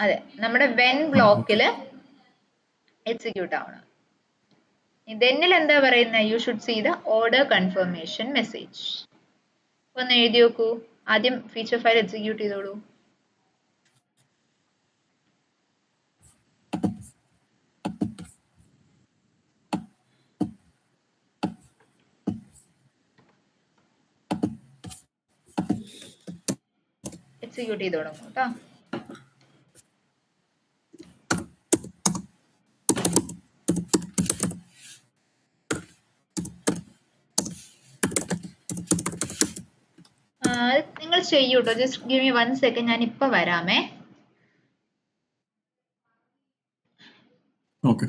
അതെ, നമ്മുടെ വെൻ ബ്ലോക്കില് എക്സിക്യൂട്ട് ആവണം. ഇതെന്നിൽ എന്താ പറയുന്നത്? You should see the order confirmation message. ഒന്ന് എഴുതി നോക്കൂ. ആദ്യം ഫീച്ചർ ഫയൽ എക്സിക്യൂട്ട് ചെയ്തോളൂ. എക്സിക്യൂട്ട് ചെയ്ത് തുടങ്ങും കേട്ടോ. നിങ്ങൾ ചെയ്യൂട്ടോ, ജസ്റ്റ് ഗിവ് മീ 1 സെക്കൻഡ്, ഞാൻ ഇപ്പൊ വരാമേ. ഓക്കെ.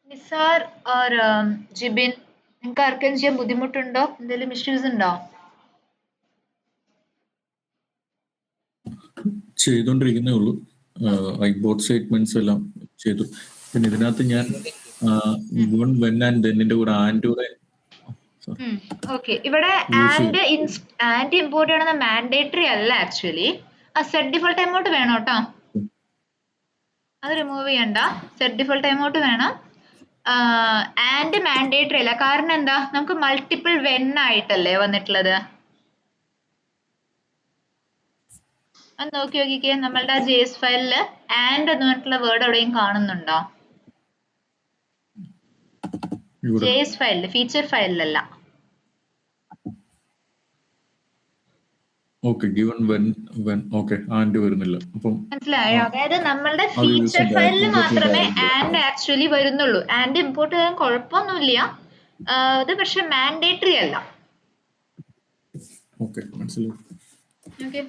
നിസാർ ഓർ ജിബിൻ, നിങ്ങൾക്ക് ആർക്കെങ്കിലും ചെയ്യാൻ ബുദ്ധിമുട്ടുണ്ടോ? എന്തെങ്കിലും ഇഷ്യൂസ് ഉണ്ടോ? ചെയ്തുകൊണ്ടിരിക്കുന്നേ ഉള്ളൂ. ഐബോർഡ് സ്റ്റേറ്റ്മെന്റ്സ് എല്ലാം ചെയ്തു. പിന്നെ ഇതിനകത്ത് ഞാൻ ഗിവൺ വെൻ ആൻഡ് ദെന്നിന്റെ കൂടെ ആൻഡൂടെ ഓക്കെ, ഇവിടെ യൂസ് ചെയ്തു. ആൻഡ് ഇമ്പോർട്ട് ചെയ്യണമെന്ന് മാൻഡേറ്ററി അല്ല ആക്ച്വലി. സെറ്റ് ഡിഫോൾട്ട് ടൈമൗട്ട് വേണം കേട്ടോ, അത് റിമൂവ് ചെയ്യണ്ട. സെറ്റ് ഡിഫോൾട്ട് ടൈമൗട്ട് വേണം. ആൻഡ് മാൻഡേറ്ററി അല്ല. കാരണം എന്താ, നമുക്ക് മൾട്ടിപ്പിൾ വെൻ ആയിട്ടല്ലേ വന്നിട്ടുള്ളത്. അത് നോക്കി നോക്കിക്കേ, നമ്മളുടെ ആ JS ഫയലില് ആൻഡ് എന്ന് പറഞ്ഞിട്ടുള്ള വേർഡ് എവിടെയും കാണുന്നുണ്ടോ? JS ഫയലില്, ഫീച്ചർ ഫയലിലല്ല. Okay, given when okay, and വരുന്നില്ല. അപ്പം മനസ്സിലായോ? അതായത് നമ്മളുടെ അത് യൂസ് ഫീച്ചർ ചെയ്യേണ്ട, ഫയലിൽ ഇമ്പോർട്ട് ചെയ്യേണ്ട മാത്രമേ കാര്യമില്ല. ആൻഡ് ആക്ച്വലി വരുന്നുള്ളൂ. ആൻഡ് ഇമ്പോർട്ട് ചെയ്യാൻ കുഴപ്പമൊന്നുമില്ല. ഇത് പക്ഷെ മാൻഡേറ്ററി അല്ല. ഓക്കെ, മനസ്സിലായി. Okay,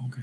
okay.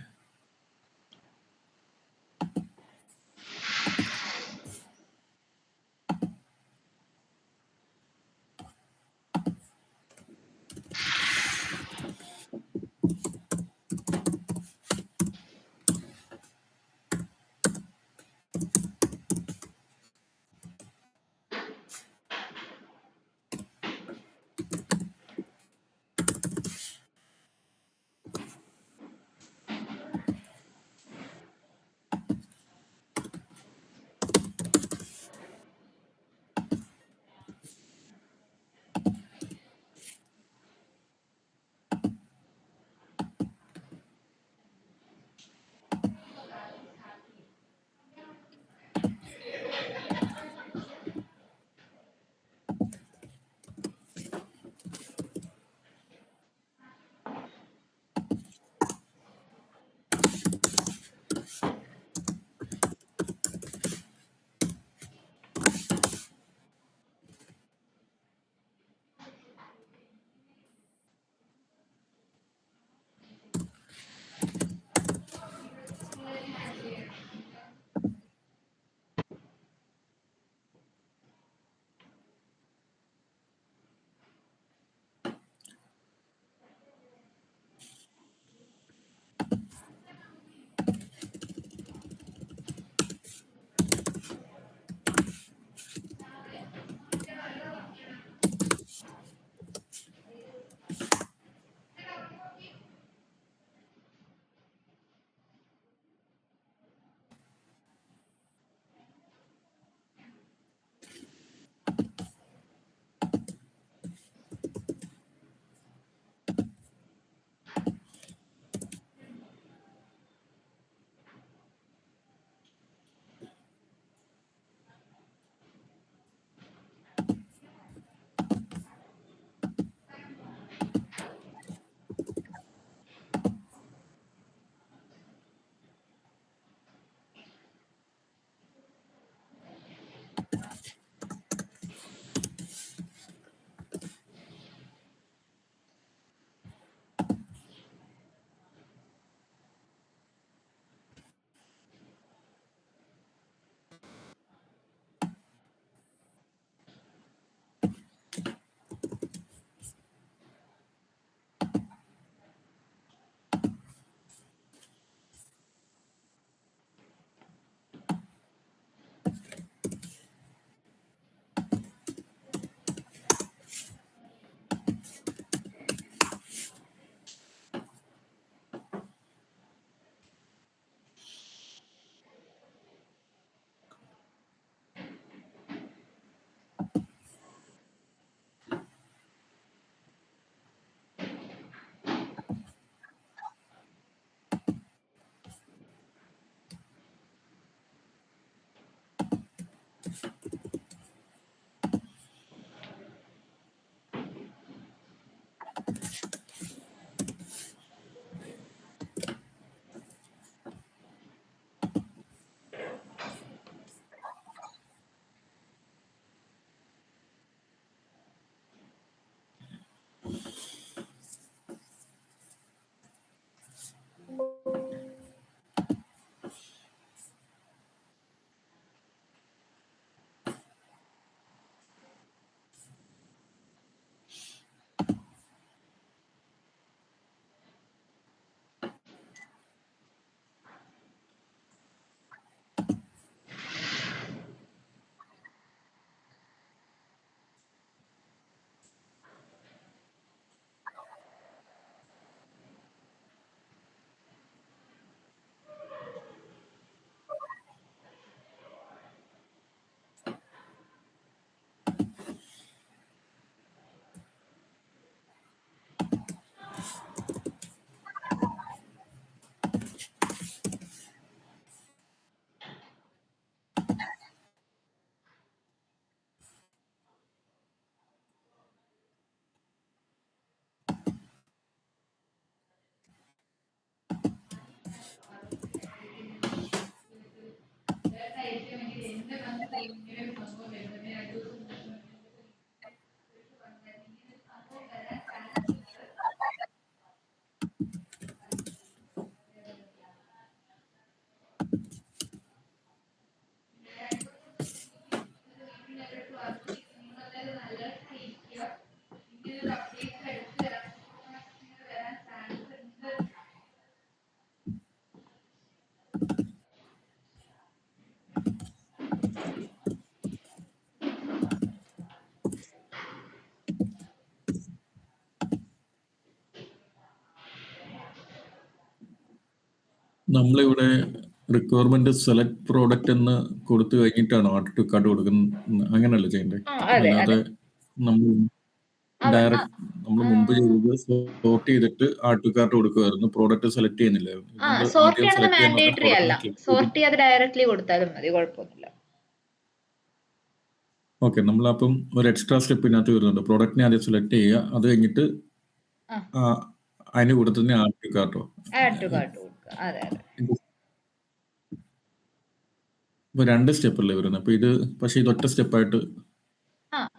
നമ്മളിവിടെ റിക്വയർമെന്റ് സെലക്ട് പ്രോഡക്റ്റ് എന്ന് കൊടുത്തു കഴിഞ്ഞിട്ടാണോ ആഡ് ടു കാർഡ് കൊടുക്കുന്നത്? അങ്ങനെയല്ലേ ചെയ്യേണ്ടത്? അതെ അല്ലാതെ അതെ നമ്മൾ അവ- ഡയറക്റ്റ് നമ്മൾ മുമ്പ് ചെയ്തത് സോർട്ട് ചെയ്തിട്ട് ആഡ് ടു കാർഡ് കൊടുക്കുമായിരുന്നു, പ്രോഡക്റ്റ് സെലക്ട് ചെയ്യുന്നില്ലായിരുന്നു. നമ്മൾ സോർട്ട് ആദ്യം ചെയ്യണമെന്ന് സെലക്ട് ചെയ്യാൻ പറഞ്ഞ മാൻഡേറ്ററി അല്ല, പ്രോഡക്റ്റിനെ ക്ലിക്ക് ചെയ്ത് സോർട്ട് ചെയ്യാതെ ഡയറക്റ്റ്ലി കൊടുത്താലും മതി, കുഴപ്പമൊന്നുമില്ല. ഓക്കെ, നമ്മളപ്പം ഒരു എക്സ്ട്രാ സ്റ്റെപ്പ് ഇതിനകത്ത് വരുന്നുണ്ട്. പ്രോഡക്റ്റിനെ ആദ്യം സെലക്ട് ചെയ്യുക, അത് കഴിഞ്ഞിട്ട് ആ അതിന് കൂടെ തന്നെ ആഡ് ടു കാർട്ടോ. ആഡ് ടു കാർട്ട് കൊടുക്കുക. അതെ അതെ ഇപ്പൊ 2 സ്റ്റെപ്പല്ലേ വരുന്നത്. അപ്പൊ ഇത് പക്ഷെ ഇത് ഒറ്റ സ്റ്റെപ്പായിട്ട്.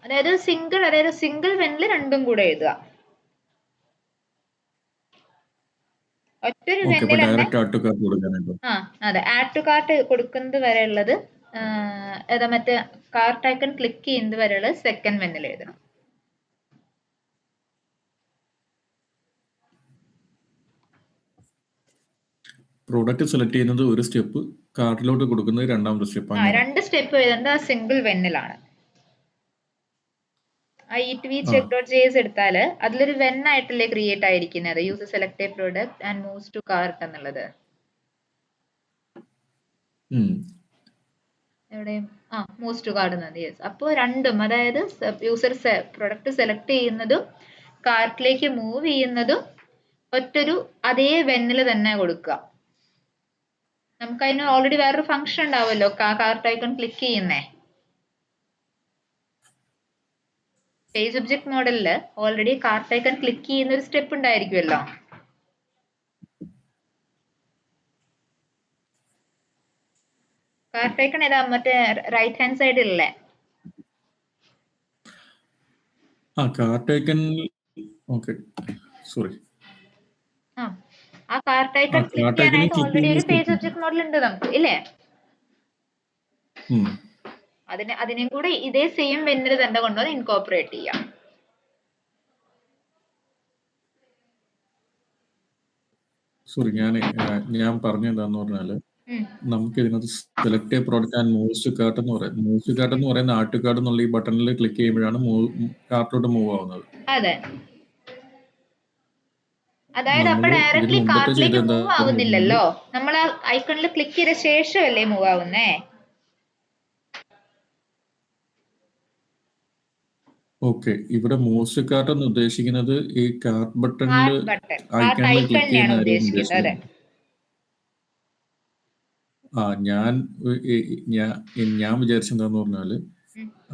അതായത് സിംഗിൾ വെന്നിൽ രണ്ടും കൂടെ എഴുതുക. ഒറ്റൊരു ഓക്കെ, അപ്പൊ വെന്നിൽ തന്നെ ഡയറക്റ്റ് ആഡ് ടു കാർട്ട് കൊടുക്കാനായിട്ട്. അതെ, ആഡ് ടു കാർട്ട് കൊടുക്കുന്നത് വരെ ഉള്ളത് മറ്റേ കാർട്ട് ഐക്കൺ ക്ലിക്ക് ചെയ്യുന്നത് വരെ ഉള്ളത് സെക്കൻഡ് വെന്നിൽ എഴുതണം. പ്രോഡക്റ്റ് സെലക്ട് ചെയ്യുന്നത് ഒരു സ്റ്റെപ്പ്, കാർട്ടിലോട്ട് കൊടുക്കുന്നത് രണ്ടാമത്തെ സ്റ്റെപ്പ്. 2 സ്റ്റെപ്പ് എഴുതേണ്ടത് സിംഗിൾ വെന്നിലാണ്. ഇറ്റ് വി ആ ചെക്ക് ഡോട്ട് JS എടുത്താല് അതിലൊരു വെൻ ആയിട്ടല്ലേ ക്രിയേറ്റ് ആയിരിക്കുന്നത്, use select a product and moves to cart എന്നുള്ളത്. എവിടെയും മൂവ്സ് ടു കാർട്ട് എന്നത്. യെസ്. അപ്പോൾ രണ്ടും, അതായത് യൂസർ പ്രൊഡക്റ്റ് സെലക്ട് ചെയ്യുന്നതും കാർട്ടിലേക്ക് മൂവ് ചെയ്യുന്നതും ഒറ്റൊരു അതേ വെന്നിൽ തന്നെ കൊടുക്കുക. നമുക്ക് അതിന് ഓൾറെഡി വേറൊരു ഫംഗ്ഷൻ ഉണ്ടാവുമല്ലോ, കാർട്ട് ഐക്കൺ ക്ലിക്ക് ചെയ്യുന്നേ. പേജ് ഒബ്ജക്ട് മോഡലില് ഓൾറെഡി കാർട്ട് ഐക്കൺ ക്ലിക്ക് ചെയ്യുന്ന ഒരു സ്റ്റെപ്പ് ഉണ്ടായിരിക്കുമല്ലോ. കാർട്ട് ഐക്കൺ ഏതാ, മറ്റേ റൈറ്റ് ഹാൻഡ് സൈഡിലല്ലേ? Cart icon. Okay, sorry. ആ കാർട്ട് ഐക്കൺ ക്ലിക്ക് കാർട്ട് ഐക്കണിൽ ചെയ്യാനായിട്ട് ക്ലിക്ക് ഓൾറെഡി ചെയ്യുന്ന ഒരു പേജ് സ്റ്റെപ്പ്. ഒബ്ജക്ട് മോഡൽ ഉണ്ട് നമുക്ക്, ഇല്ലേ? അതിനെയും കൂടെ ഇതേ സെയിം വെന്നിൽ തന്നെ കൊണ്ടുവന്ന് ഇൻകോർപ്പറേറ്റ് ചെയ്യാം. സോറി, ഞാൻ പറഞ്ഞെന്താന്ന് പറഞ്ഞാല് നമുക്ക് ഇതിനകത്ത് select a product and moves to cart എന്ന് പറയുന്നത്. മൂവ്സ് ടു കാർട്ട് എന്ന് പറയുന്ന ആഡ് ടു കാർട്ട് എന്നുള്ള ഈ ബട്ടണിൽ ക്ലിക്ക് ചെയ്യുമ്പോഴാണ് കാർട്ടിലോട്ട് മൂവ് ആവുന്നത്. അതെ, അതായത് അപ്പൊ ഇതിന് ഡയറക്ട്ലി മുമ്പത്തെ കാർട്ടിലേക്ക് ചെയ്ത മൂവ് എന്താന്ന് പറഞ്ഞാൽ ആവുന്നില്ലല്ലോ, നമ്മൾ ആ ഐക്കണിൽ ക്ലിക്ക് ചെയ്ത ശേഷമല്ലേ മൂവ് ആവുന്നേ? ഓക്കെ, ഇവിടെ മൂവ്സ് ടു കാർട്ട് എന്ന് ഉദ്ദേശിക്കുന്നത് ഈ കാർട്ട് ബട്ടണിൽ ബട്ടൺ ഐക്കണിൽ ക്ലിക്ക് ചെയ്യുന്ന ഐക്കണിനെയാണ് കാര്യമാണ് ഉദ്ദേശിക്കുന്നത്. അതെ, ഉദ്ദേശിക്കുന്നത്. ഞാൻ വിചാരിച്ചെന്താന്ന് പറഞ്ഞാല്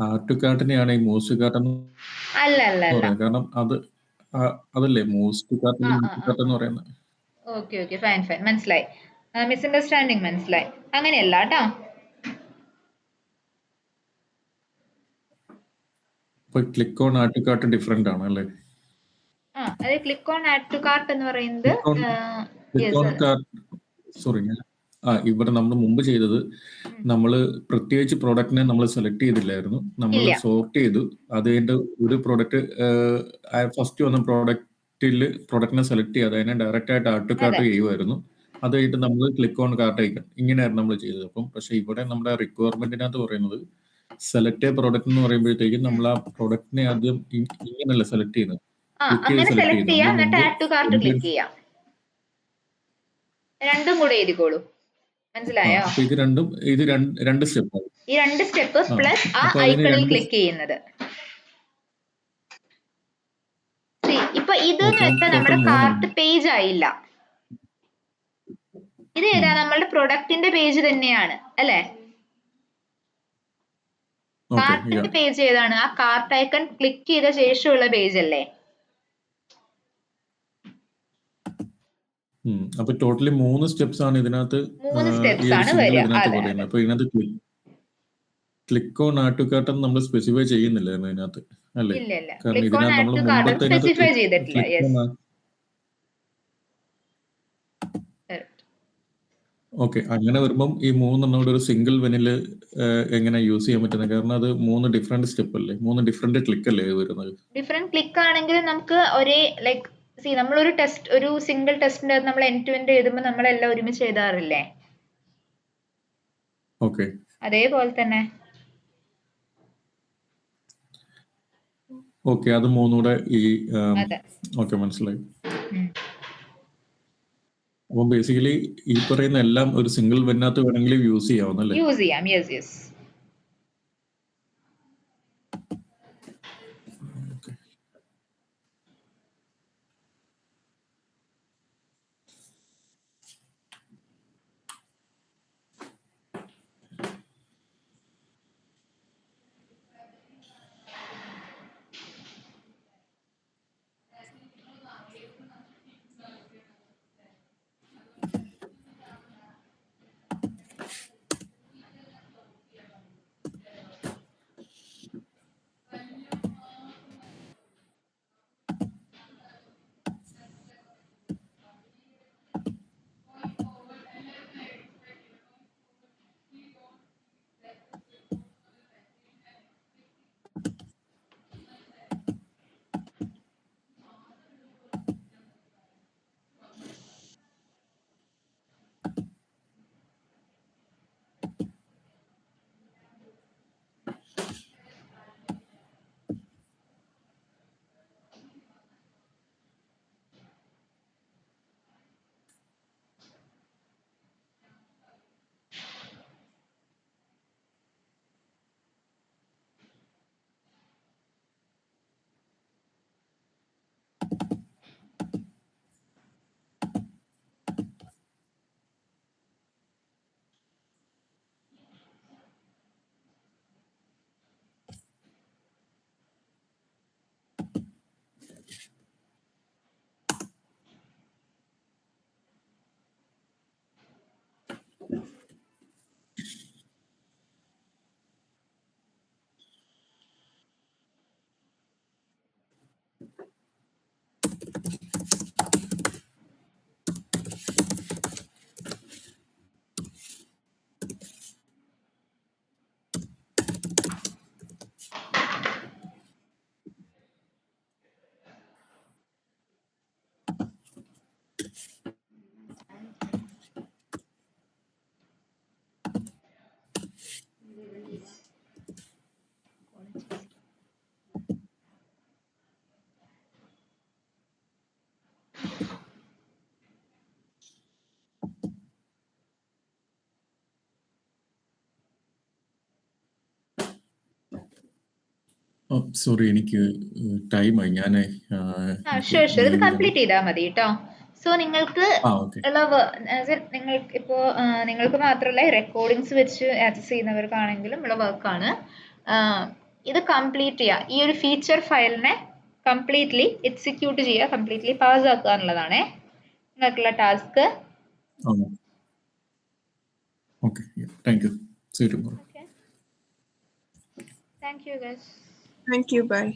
ആഡ് ടു കാർട്ടിനെയാണ് ഈ മൂവ്സ് ടു കാർട്ട് എന്ന് അല്ല അല്ല അല്ല. പറയുന്നത്. കാരണം അതല്ലേ മൂവ്സ് ടു കാർട്ട് എന്ന് പറയുന്നത്. ഓക്കെ ഓക്കെ, ഫൈൻ ഫൈൻ, മനസ്സിലായി. മിസ്അണ്ടർസ്റ്റാൻഡിങ് മനസ്സിലായി. അങ്ങനെയല്ല കേട്ടോ. അപ്പൊ click on add to cart different ആണ് അല്ലേ? അതെ, click on add to cart എന്ന് പറയുന്നത് സോറി, ഇവിടെ നമ്മൾ മുമ്പ് ചെയ്തത് നമ്മൾ പ്രത്യേകിച്ച് പ്രോഡക്റ്റിനെ നമ്മൾ സെലക്ട് ചെയ്തില്ലായിരുന്നു. നമ്മൾ സോർട്ട് ചെയ്തു. അത് കഴിഞ്ഞിട്ട് ഒരു പ്രോഡക്റ്റ് ഫസ്റ്റ് വന്ന പ്രോഡക്റ്റിനെ സെലക്ട് ചെയ്യാതെ അതിനെ ഡയറക്റ്റ് ആയിട്ട് ആഡ് ടു കാർട്ട് ചെയ്യുമായിരുന്നു. അത് കഴിഞ്ഞിട്ട് നമ്മൾ ക്ലിക്ക് ഓൺ കാർട്ട് ഐക്കൺ, ഇങ്ങനെയായിരുന്നു നമ്മൾ ചെയ്തത്. അപ്പം പക്ഷെ ഇവിടെ നമ്മുടെ റിക്വയർമെന്റിനകത്ത് പറയുന്നത് സെലക്ട് എ പ്രോഡക്റ്റ് എന്ന് പറയുമ്പോഴത്തേക്കും നമ്മൾ ആ പ്രോഡക്റ്റിനെ ആദ്യം ഇങ്ങനെയല്ല സെലക്ട് ചെയ്യുന്നത്, അങ്ങനെ സെലക്ട് ചെയ്യാം, എന്നിട്ട് ആഡ് ടു കാർട്ട് ക്ലിക്ക് ചെയ്യാം. രണ്ടും കൂടെ എഴുതിക്കോളൂ, മനസ്സിലായോ? ഇത് രണ്ട് സ്റ്റെപ്പ്. ഈ 2 സ്റ്റെപ്പ് പ്ലസ് ആ ഐക്കണിൽ ക്ലിക്ക് ചെയ്യുന്നത്. ഇപ്പൊ ഇത് നമ്മുടെ കാർട്ട് പേജ് ആയില്ല. ഇത് ഏതാ, നമ്മളുടെ പ്രൊഡക്റ്റിന്റെ പേജ് തന്നെയാണ് അല്ലെ? കാർട്ടിന്റെ പേജ് ഏതാണ്? ആ കാർട്ട് ഐക്കൺ ക്ലിക്ക് ചെയ്ത ശേഷമുള്ള പേജ് അല്ലേ? അപ്പൊ ടോട്ടലി 3 സ്റ്റെപ്സ് ആണ് ഇതിനകത്ത്. 3 സ്റ്റെപ്സ് ആണ് വരിക. പറയുന്നത്. അപ്പൊ ഇതിനകത്ത് click on add to cart നമ്മൾ സ്പെസിഫൈ ചെയ്യുന്നില്ലായിരുന്നു ഇതിനകത്ത് അല്ലേ? ഇല്ല ഇല്ല, കാരണം ക്ലിക്ക് ഓൺ ഇതിനകത്ത് ആഡ് നമ്മൾ ടു കാർട്ട് മുമ്പത്തെ സ്പെസിഫൈ ചെയ്തിട്ടില്ല. Click yes, on okay. അങ്ങനെ വരുമ്പം ഈ 3 എണ്ണം കൂടെ ഒരു സിംഗിൾ വെനില് എങ്ങനെ യൂസ് ചെയ്യാൻ പറ്റുന്നത്? കാരണം അത് 3 ഡിഫറെന്റ് സ്റ്റെപ്പ് അല്ലേ, 3 ഡിഫറെന്റ് ക്ലിക്ക് അല്ലേ വരുന്നത്? ഡിഫറെന്റ് ക്ലിക്ക് ആണെങ്കിൽ നമുക്ക് ഒരേ ലൈക്ക് നമ്മളൊരു ടെസ്റ്റ്, ഒരു സിംഗിൾ ടെസ്റ്റിന്റെ നമ്മൾ എൻഡ് ടു എൻഡ് എഴുതുമ്പോൾ നമ്മളെല്ലാം ഒരുമിച്ച് എഴുതാറില്ലേ, ഓക്കെ അതേപോലെ തന്നെ. ഓക്കെ, അത് 3 കൂടെ ഈ അതെ. ഓക്കെ, മനസ്സിലായി. അപ്പം ബേസിക്കലി ഈ പറയുന്ന എല്ലാം ഒരു സിംഗിൾ വെനകത്ത് വേണമെങ്കിൽ യൂസ് ചെയ്യാവുന്നല്ലേ? യൂസ് ചെയ്യാം. Yes yes. സോറി, എനിക്ക് ടൈമായി. ഞാൻ ഷുവർ ഇത് കംപ്ലീറ്റ് ചെയ്താൽ മതി കേട്ടോ. സോ നിങ്ങൾക്ക് ഓക്കെ. ഉള്ള നിങ്ങൾക്ക് ഇപ്പോൾ നിങ്ങൾക്ക് മാത്രമല്ല റെക്കോർഡിങ്സ് വെച്ച് ആക്സസ് ചെയ്യുന്നവർക്കാണെങ്കിലും ഉള്ള വർക്കാണ് ഇത്. കംപ്ലീറ്റ് ചെയ്യുക, ഈ ഒരു ഫീച്ചർ ഫയലിനെ കംപ്ലീറ്റ്ലി എക്സിക്യൂട്ട് ചെയ്യുക, കംപ്ലീറ്റ്ലി പാസ് ആക്കുക എന്നുള്ളതാണേ നിങ്ങൾക്കുള്ള task. Okay, thank you. See you tomorrow. Thank you guys. Thank you. Bye.